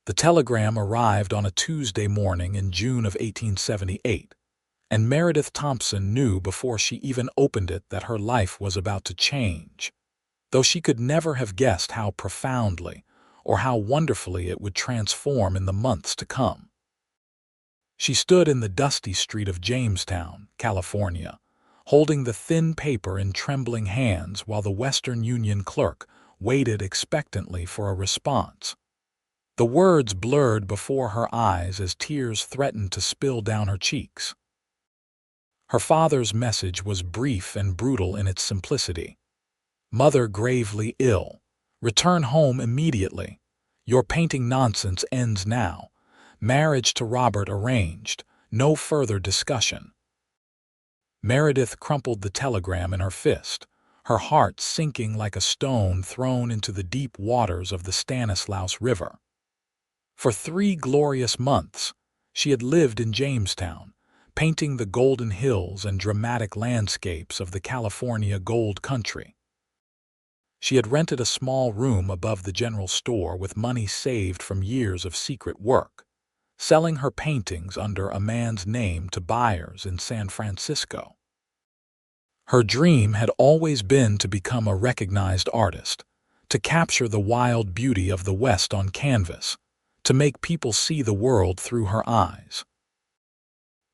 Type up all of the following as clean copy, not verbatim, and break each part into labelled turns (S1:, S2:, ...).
S1: The telegram arrived on a Tuesday morning in June of 1878, and Meredith Thompson knew before she even opened it that her life was about to change, though she could never have guessed how profoundly or how wonderfully it would transform in the months to come. She stood in the dusty street of Jamestown, California, holding the thin paper in trembling hands while the Western Union clerk waited expectantly for a response. The words blurred before her eyes as tears threatened to spill down her cheeks. Her father's message was brief and brutal in its simplicity. Mother gravely ill. Return home immediately. Your painting nonsense ends now. Marriage to Robert arranged. No further discussion. Meredith crumpled the telegram in her fist, her heart sinking like a stone thrown into the deep waters of the Stanislaus River. For 3 glorious months, she had lived in Jamestown, painting the golden hills and dramatic landscapes of the California gold country. She had rented a small room above the general store with money saved from years of secret work, selling her paintings under a man's name to buyers in San Francisco. Her dream had always been to become a recognized artist, to capture the wild beauty of the West on canvas, to make people see the world through her eyes.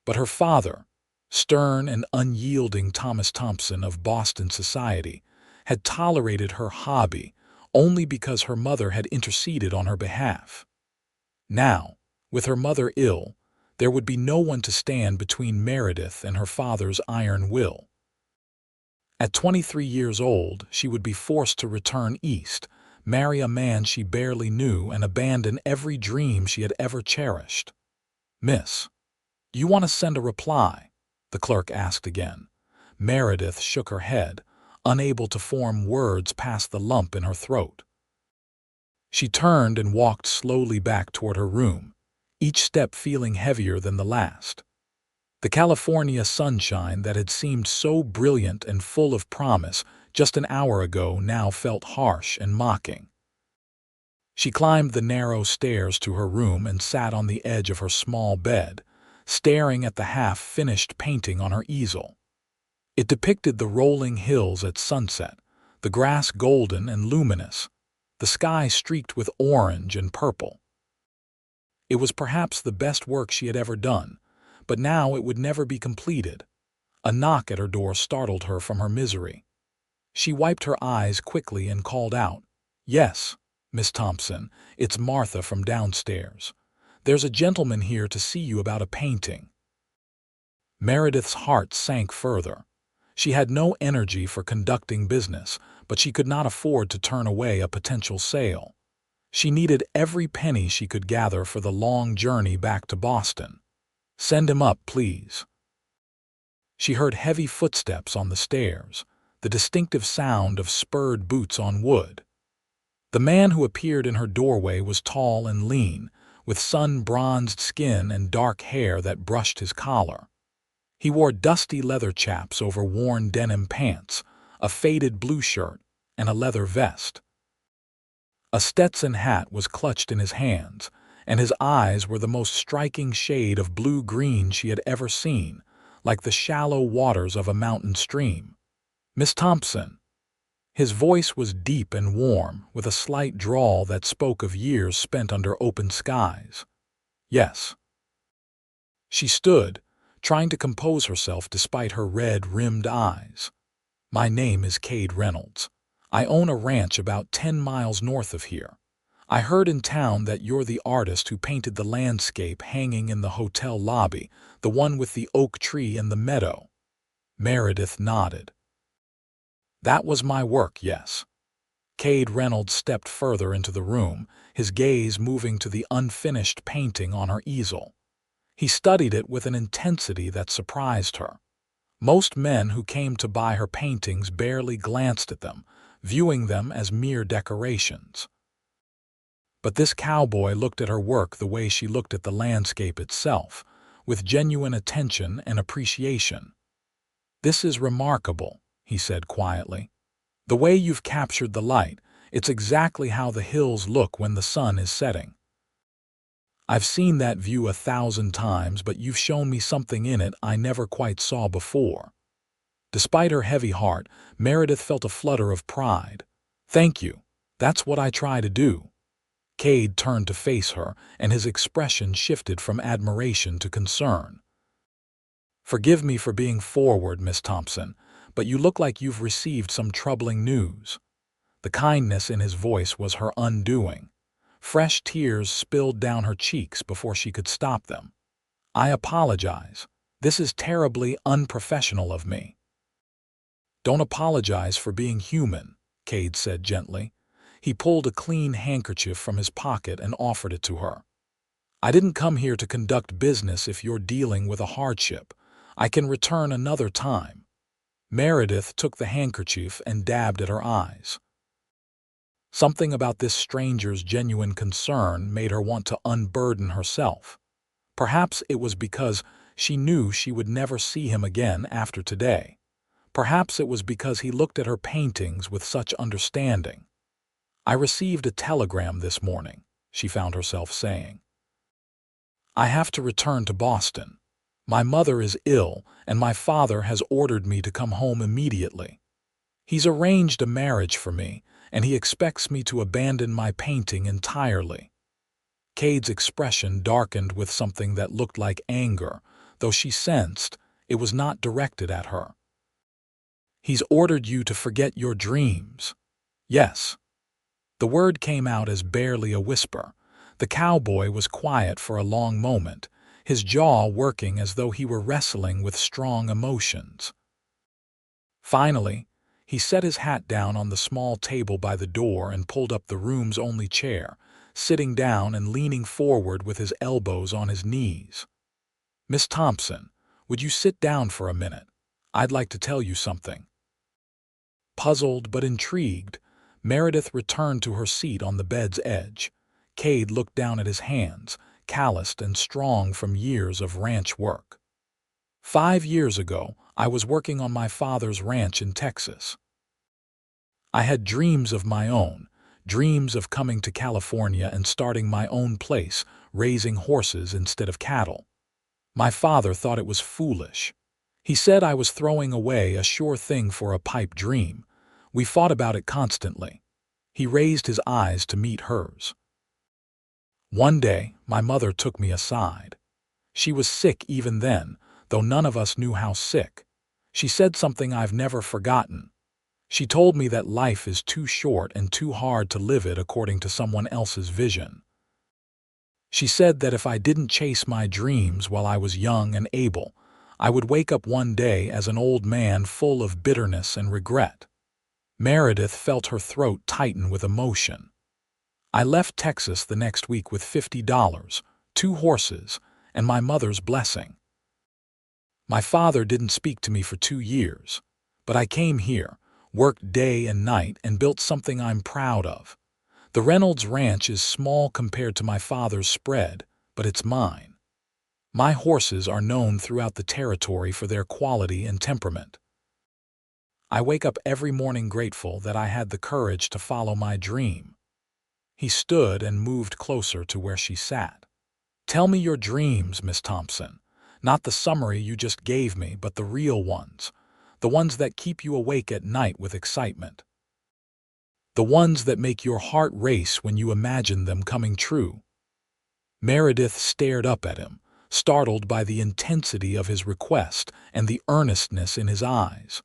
S1: But her father, stern and unyielding Thomas Thompson of Boston society, had tolerated her hobby only because her mother had interceded on her behalf. Now, with her mother ill, there would be no one to stand between Meredith and her father's iron will. At 23 years old, she would be forced to return east, marry a man she barely knew, and abandon every dream she had ever cherished. "Miss, you want to send a reply?" the clerk asked again. Meredith shook her head, unable to form words past the lump in her throat. She turned and walked slowly back toward her room, each step feeling heavier than the last. The California sunshine that had seemed so brilliant and full of promise just an hour ago now felt harsh and mocking. She climbed the narrow stairs to her room and sat on the edge of her small bed, staring at the half-finished painting on her easel. It depicted the rolling hills at sunset, the grass golden and luminous, the sky streaked with orange and purple. It was perhaps the best work she had ever done, but now it would never be completed. A knock at her door startled her from her misery. She wiped her eyes quickly and called out, "Yes, Miss Thompson, it's Martha from downstairs. There's a gentleman here to see you about a painting." Meredith's heart sank further. She had no energy for conducting business, but she could not afford to turn away a potential sale. She needed every penny she could gather for the long journey back to Boston. "Send him up, please." She heard heavy footsteps on the stairs, the distinctive sound of spurred boots on wood. The man who appeared in her doorway was tall and lean, with sun-bronzed skin and dark hair that brushed his collar. He wore dusty leather chaps over worn denim pants, a faded blue shirt, and a leather vest. A Stetson hat was clutched in his hands, and his eyes were the most striking shade of blue-green she had ever seen, like the shallow waters of a mountain stream. "Miss Thompson." His voice was deep and warm, with a slight drawl that spoke of years spent under open skies. "Yes." She stood, trying to compose herself despite her red-rimmed eyes. "My name is Cade Reynolds. I own a ranch about 10 miles north of here. I heard in town that you're the artist who painted the landscape hanging in the hotel lobby, the one with the oak tree and the meadow." Meredith nodded. "That was my work, yes." Cade Reynolds stepped further into the room, his gaze moving to the unfinished painting on her easel. He studied it with an intensity that surprised her. Most men who came to buy her paintings barely glanced at them, viewing them as mere decorations. But this cowboy looked at her work the way she looked at the landscape itself, with genuine attention and appreciation. "This is remarkable," he said quietly. "The way you've captured the light, it's exactly how the hills look when the sun is setting." I've seen that view 1,000 times, but you've shown me something in it I never quite saw before." Despite her heavy heart, Meredith felt a flutter of pride. "Thank you. That's what I try to do." Cade turned to face her, and his expression shifted from admiration to concern. "Forgive me for being forward, Miss Thompson, but you look like you've received some troubling news." The kindness in his voice was her undoing. Fresh tears spilled down her cheeks before she could stop them. "I apologize. This is terribly unprofessional of me." "Don't apologize for being human," Cade said gently. He pulled a clean handkerchief from his pocket and offered it to her. "I didn't come here to conduct business if you're dealing with a hardship. I can return another time." Meredith took the handkerchief and dabbed at her eyes. Something about this stranger's genuine concern made her want to unburden herself. Perhaps it was because she knew she would never see him again after today. Perhaps it was because he looked at her paintings with such understanding. "I received a telegram this morning," she found herself saying. "I have to return to Boston. My mother is ill, and my father has ordered me to come home immediately. He's arranged a marriage for me, and he expects me to abandon my painting entirely." Cade's expression darkened with something that looked like anger, though she sensed it was not directed at her. "He's ordered you to forget your dreams." "Yes." The word came out as barely a whisper. The cowboy was quiet for a long moment, his jaw working as though he were wrestling with strong emotions. Finally, he set his hat down on the small table by the door and pulled up the room's only chair, sitting down and leaning forward with his elbows on his knees. "Miss Thompson, would you sit down for a minute? I'd like to tell you something." Puzzled but intrigued, Meredith returned to her seat on the bed's edge. Cade looked down at his hands, calloused and strong from years of ranch work. "5 years ago, I was working on my father's ranch in Texas. I had dreams of my own, dreams of coming to California and starting my own place, raising horses instead of cattle. My father thought it was foolish. He said I was throwing away a sure thing for a pipe dream. We fought about it constantly." He raised his eyes to meet hers. "One day, my mother took me aside. She was sick even then, though none of us knew how sick. She said something I've never forgotten. She told me that life is too short and too hard to live it according to someone else's vision. She said that if I didn't chase my dreams while I was young and able, I would wake up one day as an old man full of bitterness and regret." Meredith felt her throat tighten with emotion. "I left Texas the next week with $50, 2 horses, and my mother's blessing. My father didn't speak to me for 2 years, but I came here, worked day and night, and built something I'm proud of. The Reynolds Ranch is small compared to my father's spread, but it's mine. My horses are known throughout the territory for their quality and temperament. I wake up every morning grateful that I had the courage to follow my dream." He stood and moved closer to where she sat. "Tell me your dreams, Miss Thompson. Not the summary you just gave me, but the real ones. The ones that keep you awake at night with excitement. The ones that make your heart race when you imagine them coming true." Meredith stared up at him, startled by the intensity of his request and the earnestness in his eyes.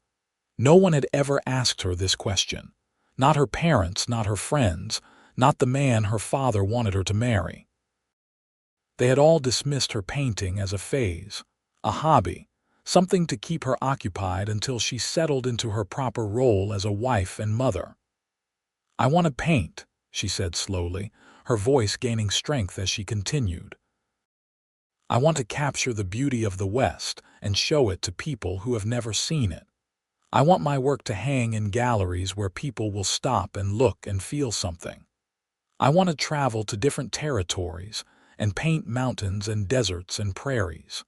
S1: No one had ever asked her this question. Not her parents, not her friends, not the man her father wanted her to marry. They had all dismissed her painting as a phase, a hobby, something to keep her occupied until she settled into her proper role as a wife and mother. "I want to paint," she said slowly, her voice gaining strength as she continued. "I want to capture the beauty of the West and show it to people who have never seen it. I want my work to hang in galleries where people will stop and look and feel something. I want to travel to different territories and paint mountains and deserts and prairies.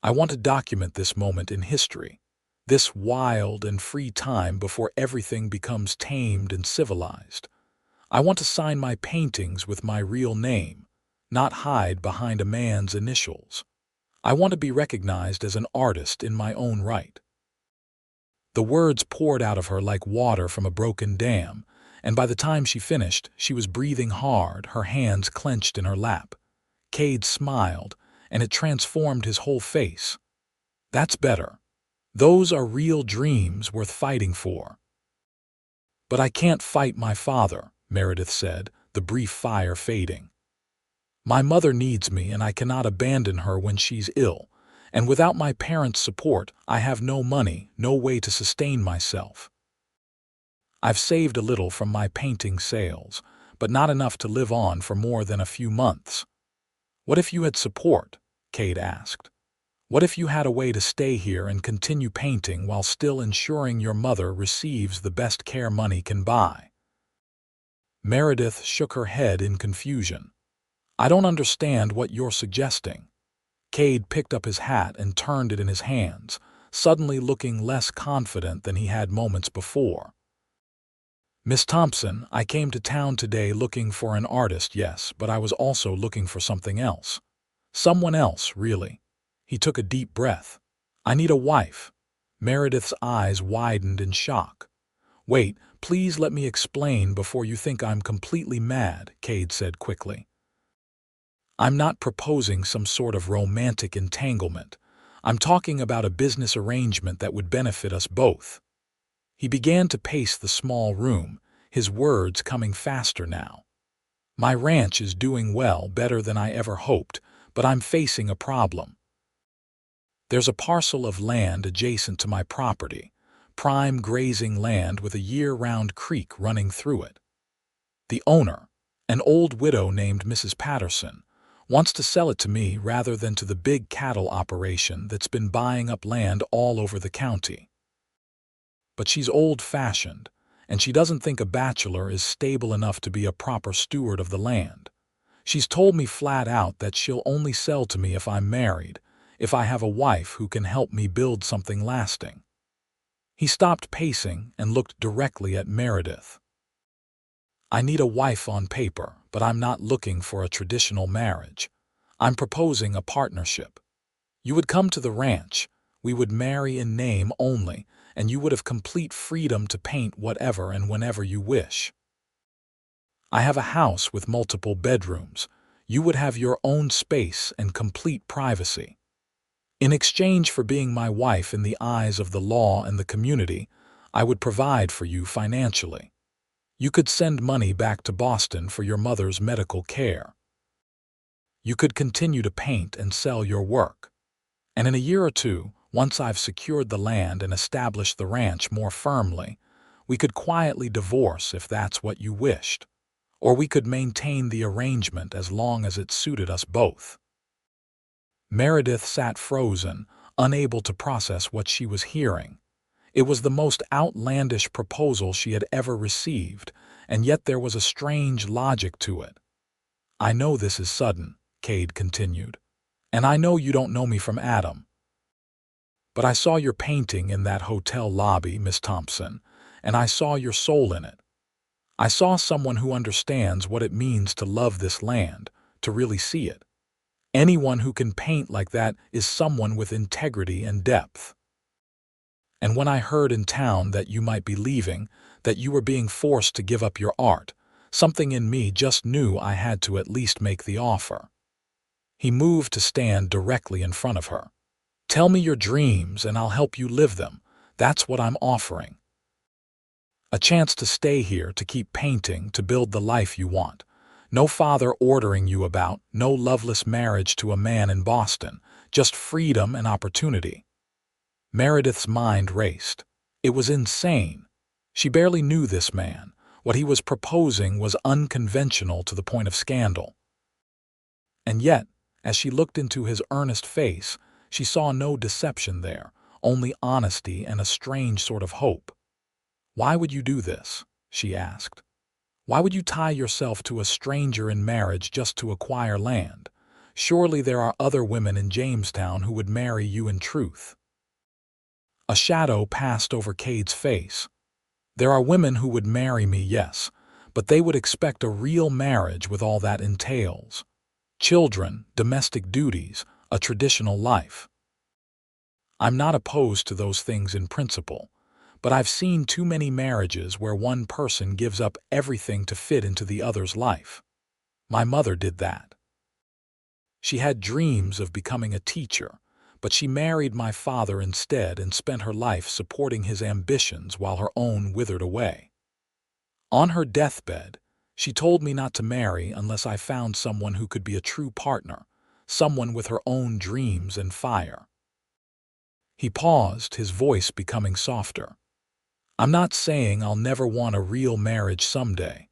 S1: I want to document this moment in history, this wild and free time before everything becomes tamed and civilized. I want to sign my paintings with my real name, not hide behind a man's initials. I want to be recognized as an artist in my own right." The words poured out of her like water from a broken dam, and by the time she finished, she was breathing hard, her hands clenched in her lap. Cade smiled, and it transformed his whole face. "That's better. Those are real dreams worth fighting for." "But I can't fight my father," Meredith said, the brief fire fading. "My mother needs me, and I cannot abandon her when she's ill. And without my parents' support, I have no money, no way to sustain myself. I've saved a little from my painting sales, but not enough to live on for more than a few months." "What if you had support?" Cade asked. "What if you had a way to stay here and continue painting while still ensuring your mother receives the best care money can buy?" Meredith shook her head in confusion. "I don't understand what you're suggesting." Cade picked up his hat and turned it in his hands, suddenly looking less confident than he had moments before. "Miss Thompson, I came to town today looking for an artist, yes, but I was also looking for something else. Someone else, really." He took a deep breath. "I need a wife." Meredith's eyes widened in shock. "Wait, please let me explain before you think I'm completely mad," Cade said quickly. "I'm not proposing some sort of romantic entanglement. I'm talking about a business arrangement that would benefit us both." He began to pace the small room, his words coming faster now. "My ranch is doing well, better than I ever hoped, but I'm facing a problem. There's a parcel of land adjacent to my property, prime grazing land with a year-round creek running through it. The owner, an old widow named Mrs. Patterson, wants to sell it to me rather than to the big cattle operation that's been buying up land all over the county. But she's old-fashioned, and she doesn't think a bachelor is stable enough to be a proper steward of the land. She's told me flat out that she'll only sell to me if I'm married, if I have a wife who can help me build something lasting." He stopped pacing and looked directly at Meredith. "I need a wife on paper, but I'm not looking for a traditional marriage. I'm proposing a partnership. You would come to the ranch, we would marry in name only, and you would have complete freedom to paint whatever and whenever you wish. I have a house with multiple bedrooms. You would have your own space and complete privacy. In exchange for being my wife in the eyes of the law and the community, I would provide for you financially. You could send money back to Boston for your mother's medical care. You could continue to paint and sell your work. And in a year or two, once I've secured the land and established the ranch more firmly, we could quietly divorce if that's what you wished. Or we could maintain the arrangement as long as it suited us both." Meredith sat frozen, unable to process what she was hearing. It was the most outlandish proposal she had ever received, and yet there was a strange logic to it. "I know this is sudden," Cade continued, "and I know you don't know me from Adam. But I saw your painting in that hotel lobby, Miss Thompson, and I saw your soul in it. I saw someone who understands what it means to love this land, to really see it. Anyone who can paint like that is someone with integrity and depth. And when I heard in town that you might be leaving, that you were being forced to give up your art, something in me just knew I had to at least make the offer." He moved to stand directly in front of her. "Tell me your dreams and I'll help you live them. That's what I'm offering. A chance to stay here, to keep painting, to build the life you want. No father ordering you about, no loveless marriage to a man in Boston, just freedom and opportunity." Meredith's mind raced. It was insane. She barely knew this man. What he was proposing was unconventional to the point of scandal. And yet, as she looked into his earnest face, she saw no deception there, only honesty and a strange sort of hope. "Why would you do this?" she asked. "Why would you tie yourself to a stranger in marriage just to acquire land? Surely there are other women in Jamestown who would marry you in truth." A shadow passed over Cade's face. "There are women who would marry me, yes, but they would expect a real marriage with all that entails. children, domestic duties, a traditional life. I'm not opposed to those things in principle, but I've seen too many marriages where one person gives up everything to fit into the other's life. My mother did that. She had dreams of becoming a teacher, but she married my father instead and spent her life supporting his ambitions while her own withered away. On her deathbed, she told me not to marry unless I found someone who could be a true partner, someone with her own dreams and fire. He paused, his voice becoming softer. I'm not saying I'll never want a real marriage someday,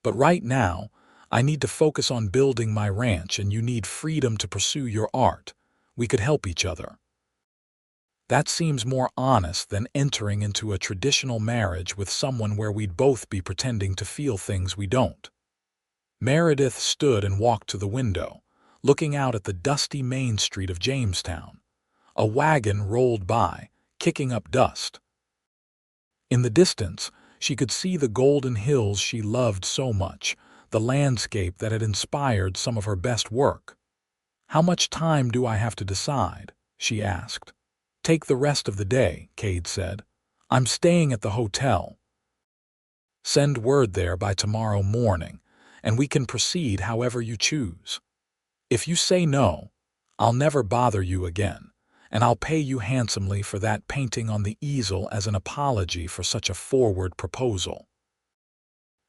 S1: but right now, I need to focus on building my ranch and you need freedom to pursue your art. We could help each other. That seems more honest than entering into a traditional marriage with someone where we'd both be pretending to feel things we don't. Meredith stood and walked to the window, looking out at the dusty main street of Jamestown. A wagon rolled by, kicking up dust. In the distance, she could see the golden hills she loved so much, the landscape that had inspired some of her best work. "How much time do I have to decide?" she asked. "Take the rest of the day," Cade said. "I'm staying at the hotel. Send word there by tomorrow morning, and we can proceed however you choose. If you say no, I'll never bother you again, and I'll pay you handsomely for that painting on the easel as an apology for such a forward proposal.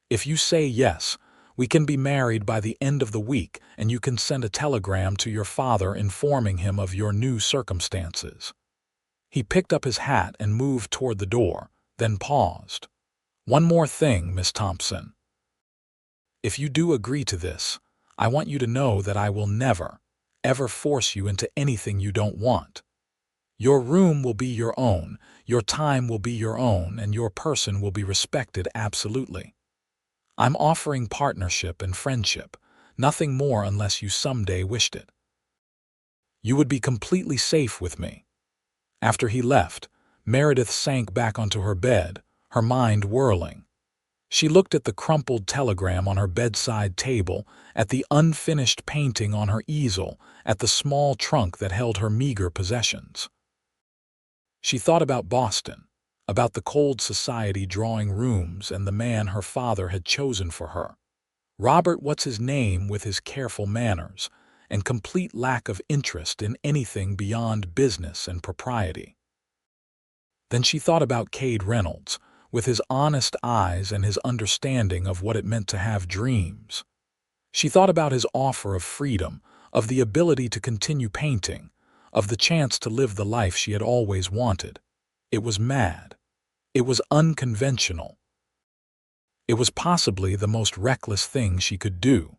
S1: If you say yes, we can be married by the end of the week, and you can send a telegram to your father informing him of your new circumstances." He picked up his hat and moved toward the door, then paused. "One more thing, Miss Thompson. If you do agree to this, I want you to know that I will never, ever force you into anything you don't want. Your room will be your own, your time will be your own, and your person will be respected absolutely. I'm offering partnership and friendship, nothing more unless you someday wished it. You would be completely safe with me." After he left, Meredith sank back onto her bed, her mind whirling. She looked at the crumpled telegram on her bedside table, at the unfinished painting on her easel, at the small trunk that held her meager possessions. She thought about Boston, about the cold society drawing rooms and the man her father had chosen for her. Robert What's-his-name with his careful manners and complete lack of interest in anything beyond business and propriety. Then she thought about Cade Reynolds, with his honest eyes and his understanding of what it meant to have dreams. She thought about his offer of freedom, of the ability to continue painting, of the chance to live the life she had always wanted. It was mad. It was unconventional. It was possibly the most reckless thing she could do.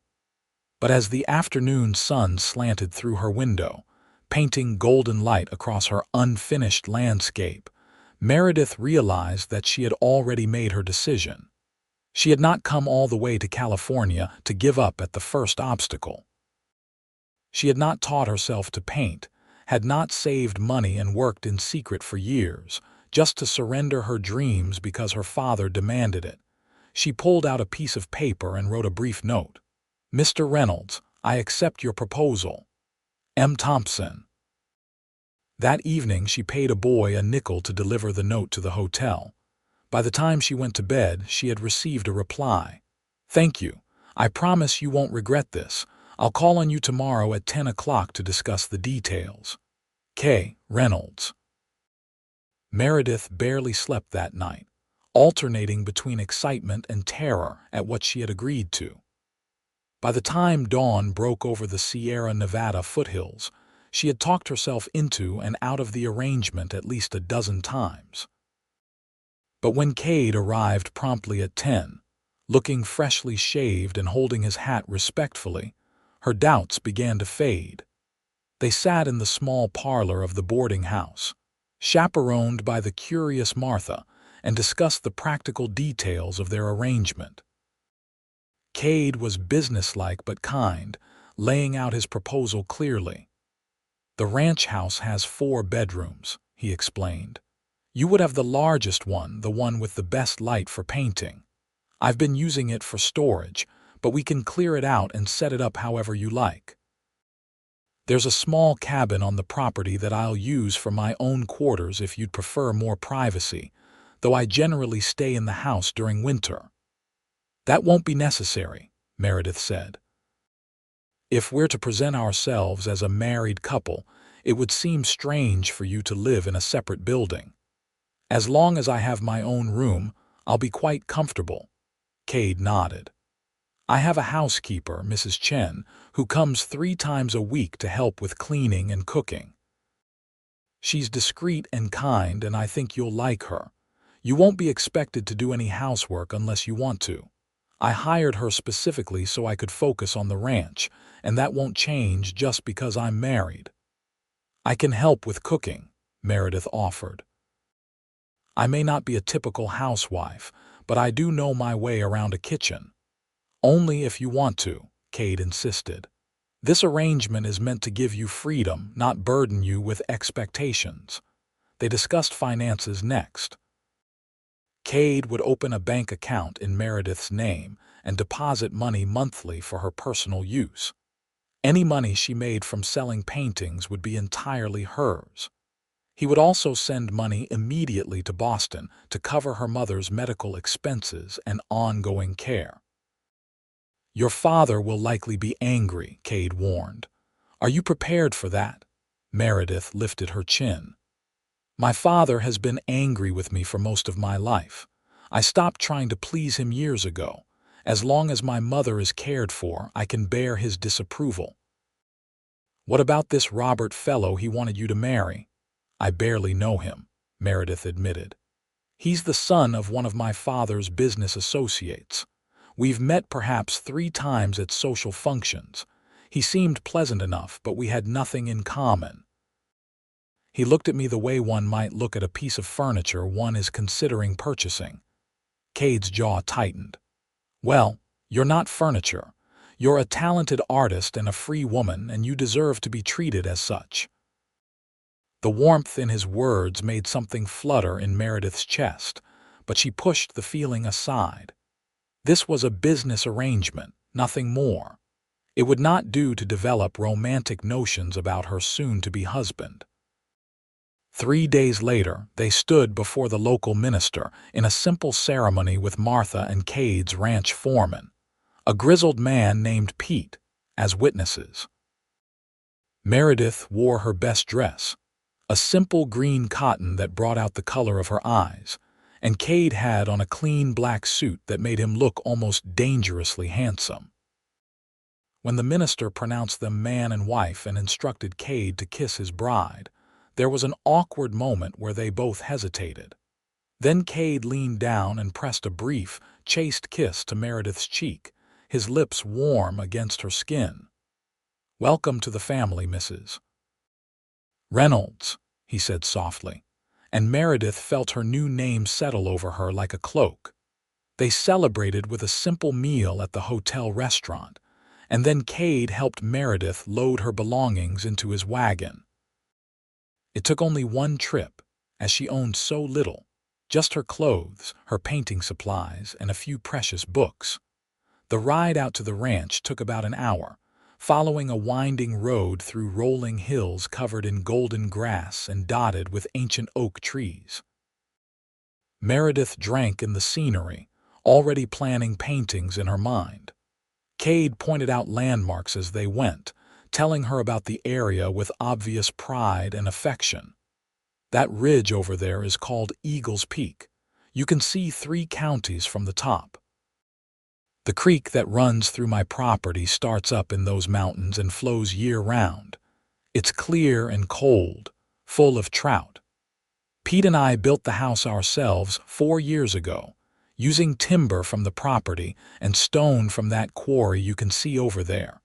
S1: But as the afternoon sun slanted through her window, painting golden light across her unfinished landscape, Meredith realized that she had already made her decision. She had not come all the way to California to give up at the first obstacle. She had not taught herself to paint, had not saved money and worked in secret for years, just to surrender her dreams because her father demanded it. She pulled out a piece of paper and wrote a brief note. "Mr. Reynolds, I accept your proposal. M. Thompson." That evening she paid a boy a nickel to deliver the note to the hotel. By the time she went to bed, she had received a reply. "Thank you. I promise you won't regret this. I'll call on you tomorrow at 10 o'clock to discuss the details. K. Reynolds." Meredith barely slept that night, alternating between excitement and terror at what she had agreed to. By the time dawn broke over the Sierra Nevada foothills, she had talked herself into and out of the arrangement at least a dozen times. But when Cade arrived promptly at 10, looking freshly shaved and holding his hat respectfully, her doubts began to fade. They sat in the small parlor of the boarding house, chaperoned by the curious Martha, and discussed the practical details of their arrangement. Cade was businesslike but kind, laying out his proposal clearly. "The ranch house has 4 bedrooms, he explained. "You would have the largest one, the one with the best light for painting. I've been using it for storage, but we can clear it out and set it up however you like. There's a small cabin on the property that I'll use for my own quarters if you'd prefer more privacy, though I generally stay in the house during winter." "That won't be necessary," Meredith said. "If we're to present ourselves as a married couple, it would seem strange for you to live in a separate building. As long as I have my own room, I'll be quite comfortable." Cade nodded. "I have a housekeeper, Mrs. Chen, who comes 3 times a week to help with cleaning and cooking. She's discreet and kind, and I think you'll like her. You won't be expected to do any housework unless you want to. I hired her specifically so I could focus on the ranch, and that won't change just because I'm married." "I can help with cooking," Meredith offered. "I may not be a typical housewife, but I do know my way around a kitchen." "Only if you want to," Cade insisted. "This arrangement is meant to give you freedom, not burden you with expectations." They discussed finances next. Cade would open a bank account in Meredith's name and deposit money monthly for her personal use. Any money she made from selling paintings would be entirely hers. He would also send money immediately to Boston to cover her mother's medical expenses and ongoing care. "Your father will likely be angry," Cade warned. "Are you prepared for that?" Meredith lifted her chin. "My father has been angry with me for most of my life. I stopped trying to please him years ago. As long as my mother is cared for, I can bear his disapproval." "What about this Robert fellow he wanted you to marry?" "I barely know him," Meredith admitted. "He's the son of one of my father's business associates. We've met perhaps 3 times at social functions. He seemed pleasant enough, but we had nothing in common. He looked at me the way one might look at a piece of furniture one is considering purchasing." Cade's jaw tightened. "Well, you're not furniture. You're a talented artist and a free woman, and you deserve to be treated as such." The warmth in his words made something flutter in Meredith's chest, but she pushed the feeling aside. This was a business arrangement, nothing more. It would not do to develop romantic notions about her soon-to-be husband. 3 days later, they stood before the local minister in a simple ceremony with Martha and Cade's ranch foreman, a grizzled man named Pete, as witnesses. Meredith wore her best dress, a simple green cotton that brought out the color of her eyes, and Cade had on a clean black suit that made him look almost dangerously handsome. When the minister pronounced them man and wife and instructed Cade to kiss his bride, there was an awkward moment where they both hesitated. Then Cade leaned down and pressed a brief, chaste kiss to Meredith's cheek, his lips warm against her skin. "Welcome to the family, Mrs. Reynolds," he said softly, and Meredith felt her new name settle over her like a cloak. They celebrated with a simple meal at the hotel restaurant, and then Cade helped Meredith load her belongings into his wagon. It took only 1 trip, as she owned so little, just her clothes, her painting supplies, and a few precious books. The ride out to the ranch took about an hour, following a winding road through rolling hills covered in golden grass and dotted with ancient oak trees. Meredith drank in the scenery, already planning paintings in her mind. Cade pointed out landmarks as they went, telling her about the area with obvious pride and affection. "That ridge over there is called Eagle's Peak. You can see 3 counties from the top. The creek that runs through my property starts up in those mountains and flows year-round. It's clear and cold, full of trout. Pete and I built the house ourselves 4 years ago, using timber from the property and stone from that quarry you can see over there."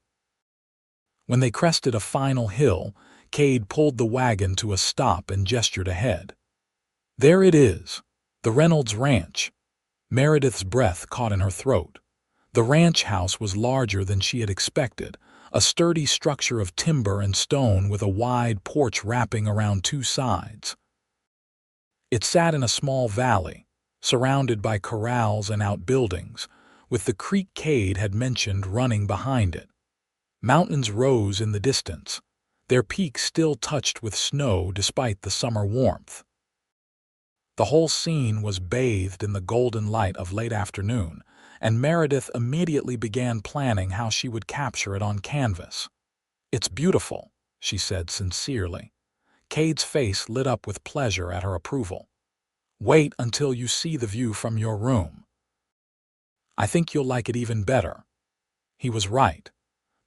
S1: When they crested a final hill, Cade pulled the wagon to a stop and gestured ahead. "There it is, the Reynolds Ranch." Meredith's breath caught in her throat. The ranch house was larger than she had expected, a sturdy structure of timber and stone with a wide porch wrapping around 2 sides. It sat in a small valley, surrounded by corrals and outbuildings, with the creek Cade had mentioned running behind it. Mountains rose in the distance, their peaks still touched with snow despite the summer warmth. The whole scene was bathed in the golden light of late afternoon, and Meredith immediately began planning how she would capture it on canvas. "It's beautiful," she said sincerely. Cade's face lit up with pleasure at her approval. "Wait until you see the view from your room. I think you'll like it even better." He was right.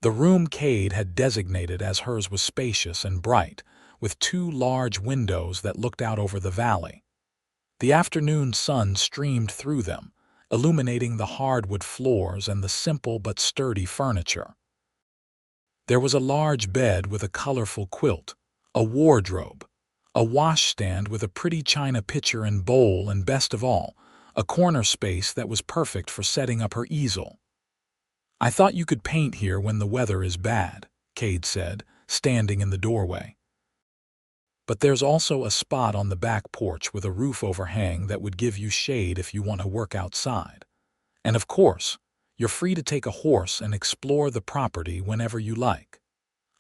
S1: The room Cade had designated as hers was spacious and bright, with two large windows that looked out over the valley. The afternoon sun streamed through them, illuminating the hardwood floors and the simple but sturdy furniture. There was a large bed with a colorful quilt, a wardrobe, a washstand with a pretty china pitcher and bowl, and best of all, a corner space that was perfect for setting up her easel. "I thought you could paint here when the weather is bad," Cade said, standing in the doorway. "But there's also a spot on the back porch with a roof overhang that would give you shade if you want to work outside. And of course, you're free to take a horse and explore the property whenever you like.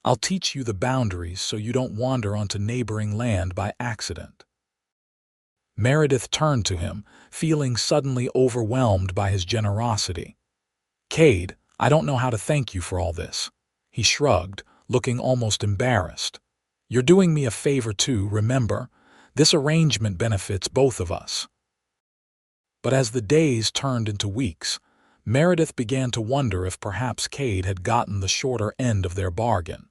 S1: I'll teach you the boundaries so you don't wander onto neighboring land by accident." Meredith turned to him, feeling suddenly overwhelmed by his generosity. "Cade, I don't know how to thank you for all this." He shrugged, looking almost embarrassed. "You're doing me a favor too, remember? This arrangement benefits both of us." But as the days turned into weeks, Meredith began to wonder if perhaps Cade had gotten the shorter end of their bargain.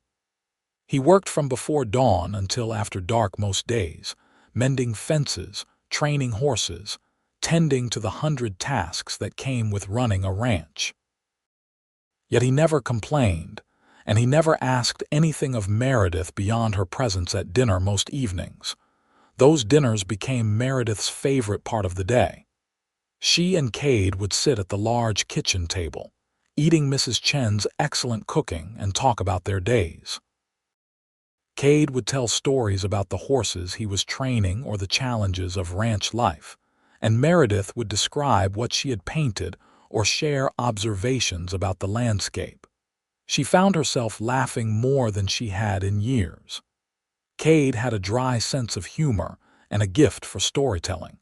S1: He worked from before dawn until after dark most days, mending fences, training horses, tending to the 100 tasks that came with running a ranch. Yet he never complained, and he never asked anything of Meredith beyond her presence at dinner most evenings. Those dinners became Meredith's favorite part of the day. She and Cade would sit at the large kitchen table, eating Mrs. Chen's excellent cooking, and talk about their days. Cade would tell stories about the horses he was training or the challenges of ranch life, and Meredith would describe what she had painted or share observations about the landscape. She found herself laughing more than she had in years. Cade had a dry sense of humor and a gift for storytelling.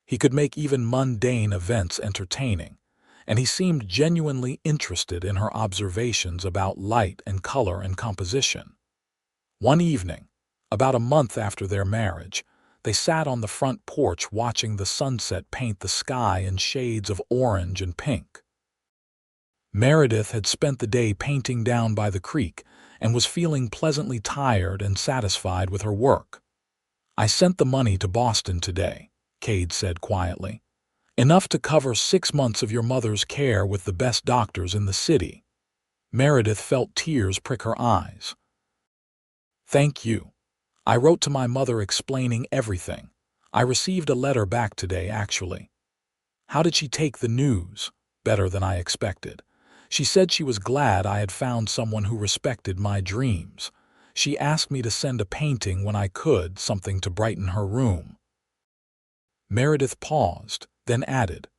S1: He could make even mundane events entertaining, and he seemed genuinely interested in her observations about light and color and composition. One evening, about a month after their marriage, they sat on the front porch watching the sunset paint the sky in shades of orange and pink. Meredith had spent the day painting down by the creek and was feeling pleasantly tired and satisfied with her work. "I sent the money to Boston today," Cade said quietly. "Enough to cover 6 months of your mother's care with the best doctors in the city." Meredith felt tears prick her eyes. "Thank you. I wrote to my mother explaining everything. I received a letter back today, actually." "How did she take the news?" "Better than I expected. She said she was glad I had found someone who respected my dreams. She asked me to send a painting when I could, something to brighten her room." Meredith paused, then added,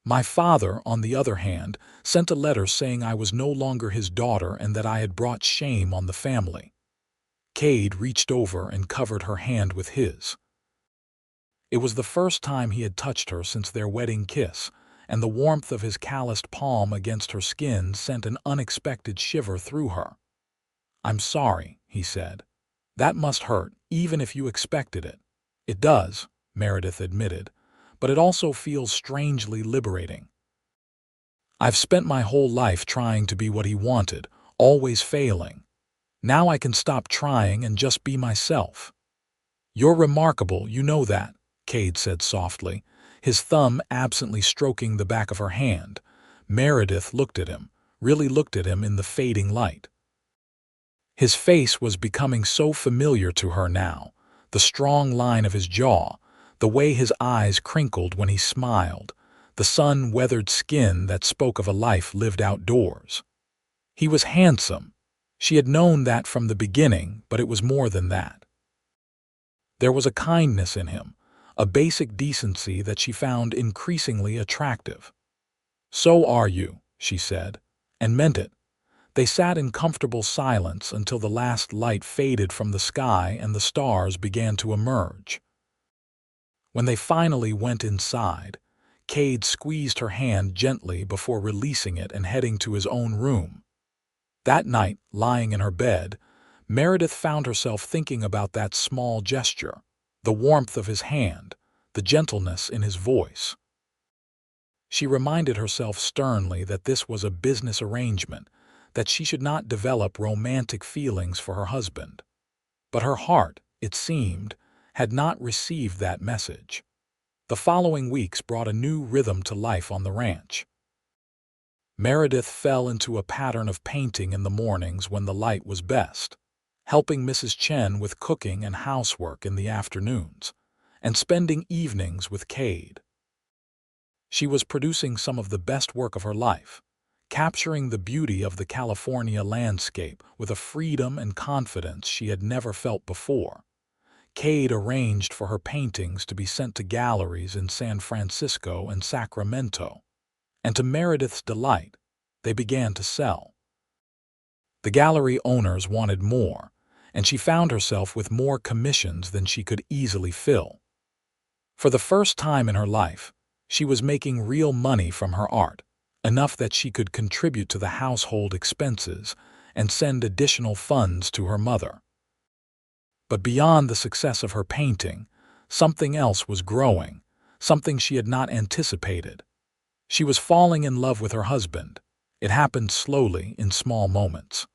S1: "My father, on the other hand, sent a letter saying I was no longer his daughter and that I had brought shame on the family." Cade reached over and covered her hand with his. It was the first time he had touched her since their wedding kiss, and the warmth of his calloused palm against her skin sent an unexpected shiver through her. "I'm sorry," he said. "That must hurt, even if you expected it." "It does," Meredith admitted, "but it also feels strangely liberating. I've spent my whole life trying to be what he wanted, always failing. Now I can stop trying and just be myself." "You're remarkable, you know that," Cade said softly, his thumb absently stroking the back of her hand. Meredith looked at him, really looked at him in the fading light. His face was becoming so familiar to her now, the strong line of his jaw, the way his eyes crinkled when he smiled, the sun-weathered skin that spoke of a life lived outdoors. He was handsome. She had known that from the beginning, but it was more than that. There was a kindness in him, a basic decency that she found increasingly attractive. "So are you," she said, and meant it. They sat in comfortable silence until the last light faded from the sky and the stars began to emerge. When they finally went inside, Cade squeezed her hand gently before releasing it and heading to his own room. That night, lying in her bed, Meredith found herself thinking about that small gesture, the warmth of his hand, the gentleness in his voice. She reminded herself sternly that this was a business arrangement, that she should not develop romantic feelings for her husband. But her heart, it seemed, had not received that message. The following weeks brought a new rhythm to life on the ranch. Meredith fell into a pattern of painting in the mornings when the light was best, helping Mrs. Chen with cooking and housework in the afternoons, and spending evenings with Cade. She was producing some of the best work of her life, capturing the beauty of the California landscape with a freedom and confidence she had never felt before. Cade arranged for her paintings to be sent to galleries in San Francisco and Sacramento, and to Meredith's delight, they began to sell. The gallery owners wanted more, and she found herself with more commissions than she could easily fill. For the first time in her life, she was making real money from her art, enough that she could contribute to the household expenses and send additional funds to her mother. But beyond the success of her painting, something else was growing, something she had not anticipated. She was falling in love with her husband. It happened slowly, in small moments.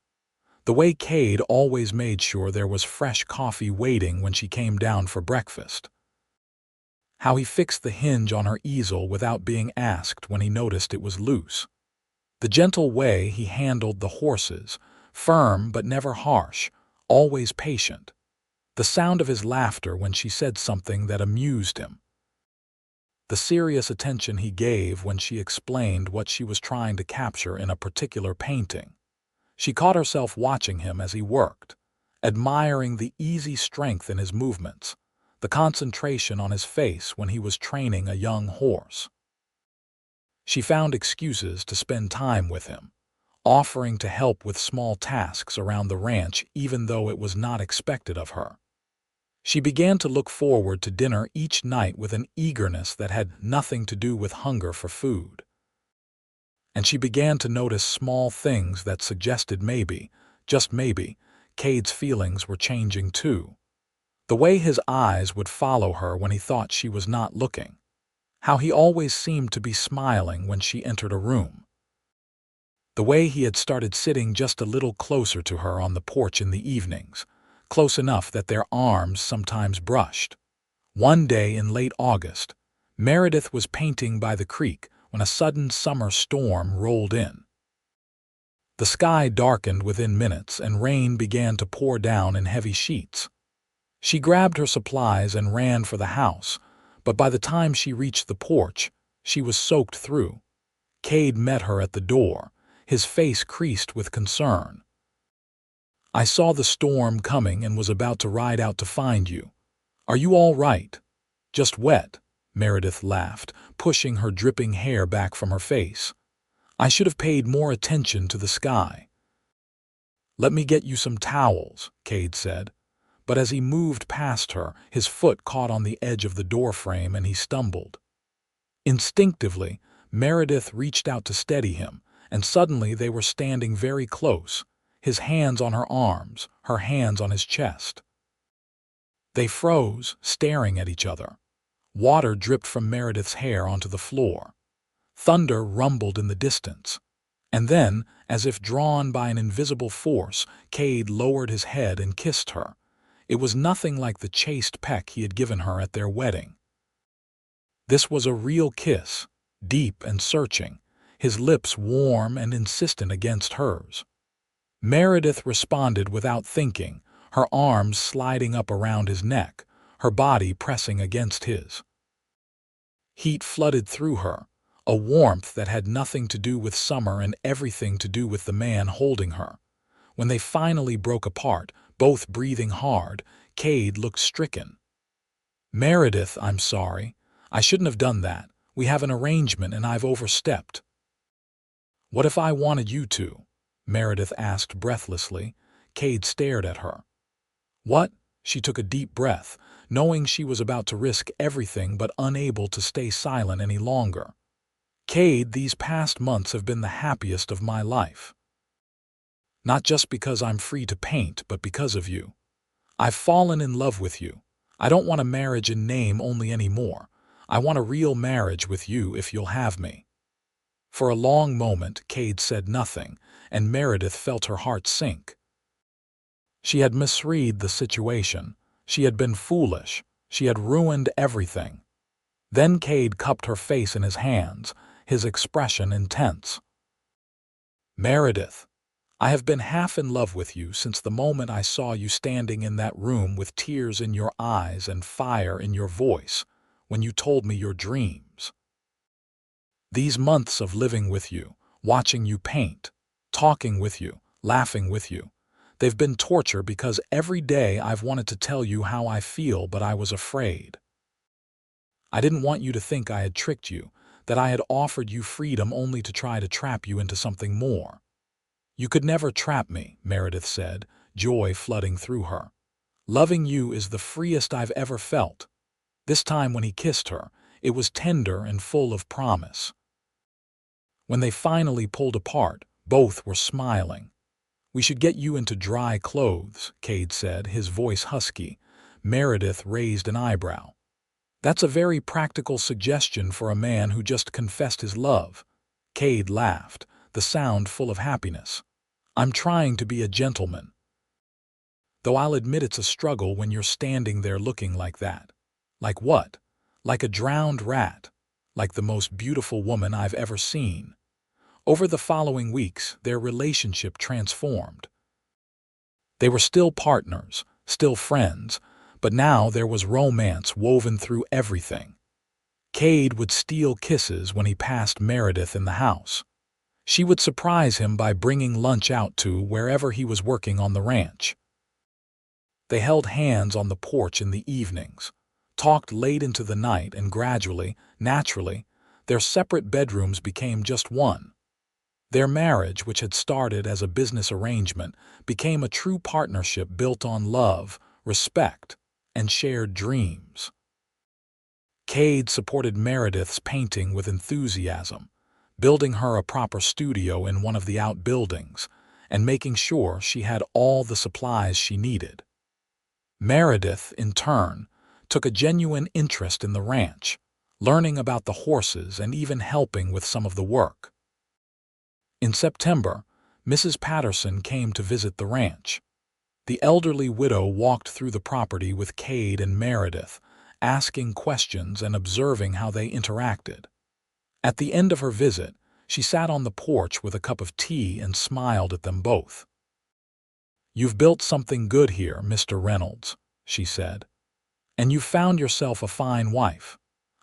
S1: The way Cade always made sure there was fresh coffee waiting when she came down for breakfast. How he fixed the hinge on her easel without being asked when he noticed it was loose. The gentle way he handled the horses, firm but never harsh, always patient. The sound of his laughter when she said something that amused him. The serious attention he gave when she explained what she was trying to capture in a particular painting. She caught herself watching him as he worked, admiring the easy strength in his movements, the concentration on his face when he was training a young horse. She found excuses to spend time with him, offering to help with small tasks around the ranch even though it was not expected of her. She began to look forward to dinner each night with an eagerness that had nothing to do with hunger for food. And she began to notice small things that suggested maybe, just maybe, Cade's feelings were changing too. The way his eyes would follow her when he thought she was not looking. How he always seemed to be smiling when she entered a room. The way he had started sitting just a little closer to her on the porch in the evenings, close enough that their arms sometimes brushed. One day in late August, Meredith was painting by the creek when a sudden summer storm rolled in. The sky darkened within minutes and rain began to pour down in heavy sheets. She grabbed her supplies and ran for the house, but by the time she reached the porch, she was soaked through. Cade met her at the door, his face creased with concern. "I saw the storm coming and was about to ride out to find you. Are you all right?" "Just wet," Meredith laughed, pushing her dripping hair back from her face. "I should have paid more attention to the sky." "Let me get you some towels," Cade said. But as he moved past her, his foot caught on the edge of the doorframe and he stumbled. Instinctively, Meredith reached out to steady him, and suddenly they were standing very close, his hands on her arms, her hands on his chest. They froze, staring at each other. Water dripped from Meredith's hair onto the floor. Thunder rumbled in the distance. And then, as if drawn by an invisible force, Cade lowered his head and kissed her. It was nothing like the chaste peck he had given her at their wedding. This was a real kiss, deep and searching, his lips warm and insistent against hers. Meredith responded without thinking, her arms sliding up around his neck, her body pressing against his. Heat flooded through her, a warmth that had nothing to do with summer and everything to do with the man holding her. When they finally broke apart, both breathing hard, Cade looked stricken. "Meredith, I'm sorry. I shouldn't have done that. We have an arrangement and I've overstepped." "What if I wanted you to?" Meredith asked breathlessly. Cade stared at her. What? She took a deep breath, knowing she was about to risk everything but unable to stay silent any longer. Cade, these past months have been the happiest of my life. Not just because I'm free to paint, but because of you. I've fallen in love with you. I don't want a marriage in name only anymore. I want a real marriage with you if you'll have me. For a long moment, Cade said nothing, and Meredith felt her heart sink. She had misread the situation. She had been foolish. She had ruined everything. Then Cade cupped her face in his hands, his expression intense. Meredith, I have been half in love with you since the moment I saw you standing in that room with tears in your eyes and fire in your voice when you told me your dreams. These months of living with you, watching you paint, talking with you, laughing with you, they've been torture because every day I've wanted to tell you how I feel, but I was afraid. I didn't want you to think I had tricked you, that I had offered you freedom only to try to trap you into something more. You could never trap me, Meredith said, joy flooding through her. Loving you is the freest I've ever felt. This time when he kissed her, it was tender and full of promise. When they finally pulled apart, both were smiling. We should get you into dry clothes, Cade said, his voice husky. Meredith raised an eyebrow. That's a very practical suggestion for a man who just confessed his love. Cade laughed, the sound full of happiness. I'm trying to be a gentleman. Though I'll admit it's a struggle when you're standing there looking like that. Like what? Like a drowned rat. Like the most beautiful woman I've ever seen. Over the following weeks, their relationship transformed. They were still partners, still friends, but now there was romance woven through everything. Cade would steal kisses when he passed Meredith in the house. She would surprise him by bringing lunch out to wherever he was working on the ranch. They held hands on the porch in the evenings, talked late into the night, and gradually, naturally, their separate bedrooms became just one. Their marriage, which had started as a business arrangement, became a true partnership built on love, respect, and shared dreams. Cade supported Meredith's painting with enthusiasm, building her a proper studio in one of the outbuildings, and making sure she had all the supplies she needed. Meredith, in turn, took a genuine interest in the ranch, learning about the horses and even helping with some of the work. In September, Mrs. Patterson came to visit the ranch. The elderly widow walked through the property with Cade and Meredith, asking questions and observing how they interacted. At the end of her visit, she sat on the porch with a cup of tea and smiled at them both. "You've built something good here, Mr. Reynolds," she said. "And you've found yourself a fine wife.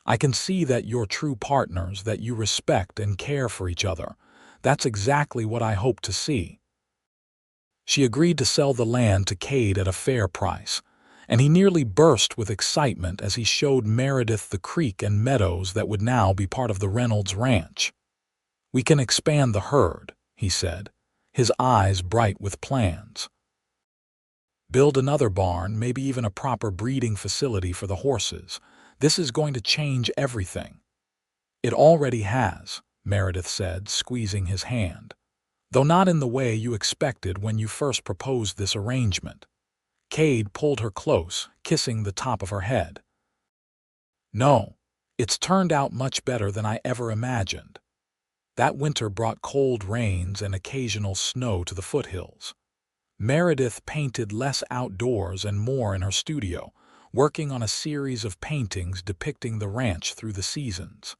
S1: I can see that you're true partners, that you respect and care for each other. That's exactly what I hope to see." She agreed to sell the land to Cade at a fair price, and he nearly burst with excitement as he showed Meredith the creek and meadows that would now be part of the Reynolds ranch. "We can expand the herd," he said, his eyes bright with plans. "Build another barn, maybe even a proper breeding facility for the horses. This is going to change everything." "It already has," Meredith said, squeezing his hand. "Though not in the way you expected when you first proposed this arrangement." Cade pulled her close, kissing the top of her head. "No, it's turned out much better than I ever imagined. That winter brought cold rains and occasional snow to the foothills. Meredith painted less outdoors and more in her studio, working on a series of paintings depicting the ranch through the seasons.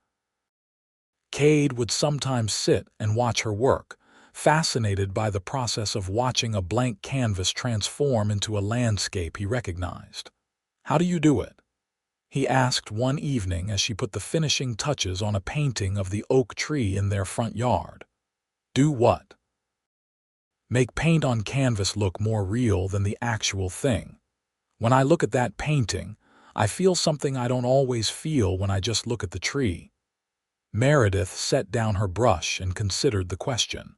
S1: Cade would sometimes sit and watch her work, fascinated by the process of watching a blank canvas transform into a landscape he recognized. "How do you do it?" he asked one evening as she put the finishing touches on a painting of the oak tree in their front yard. "Do what?" "Make paint on canvas look more real than the actual thing. When I look at that painting, I feel something I don't always feel when I just look at the tree." Meredith set down her brush and considered the question.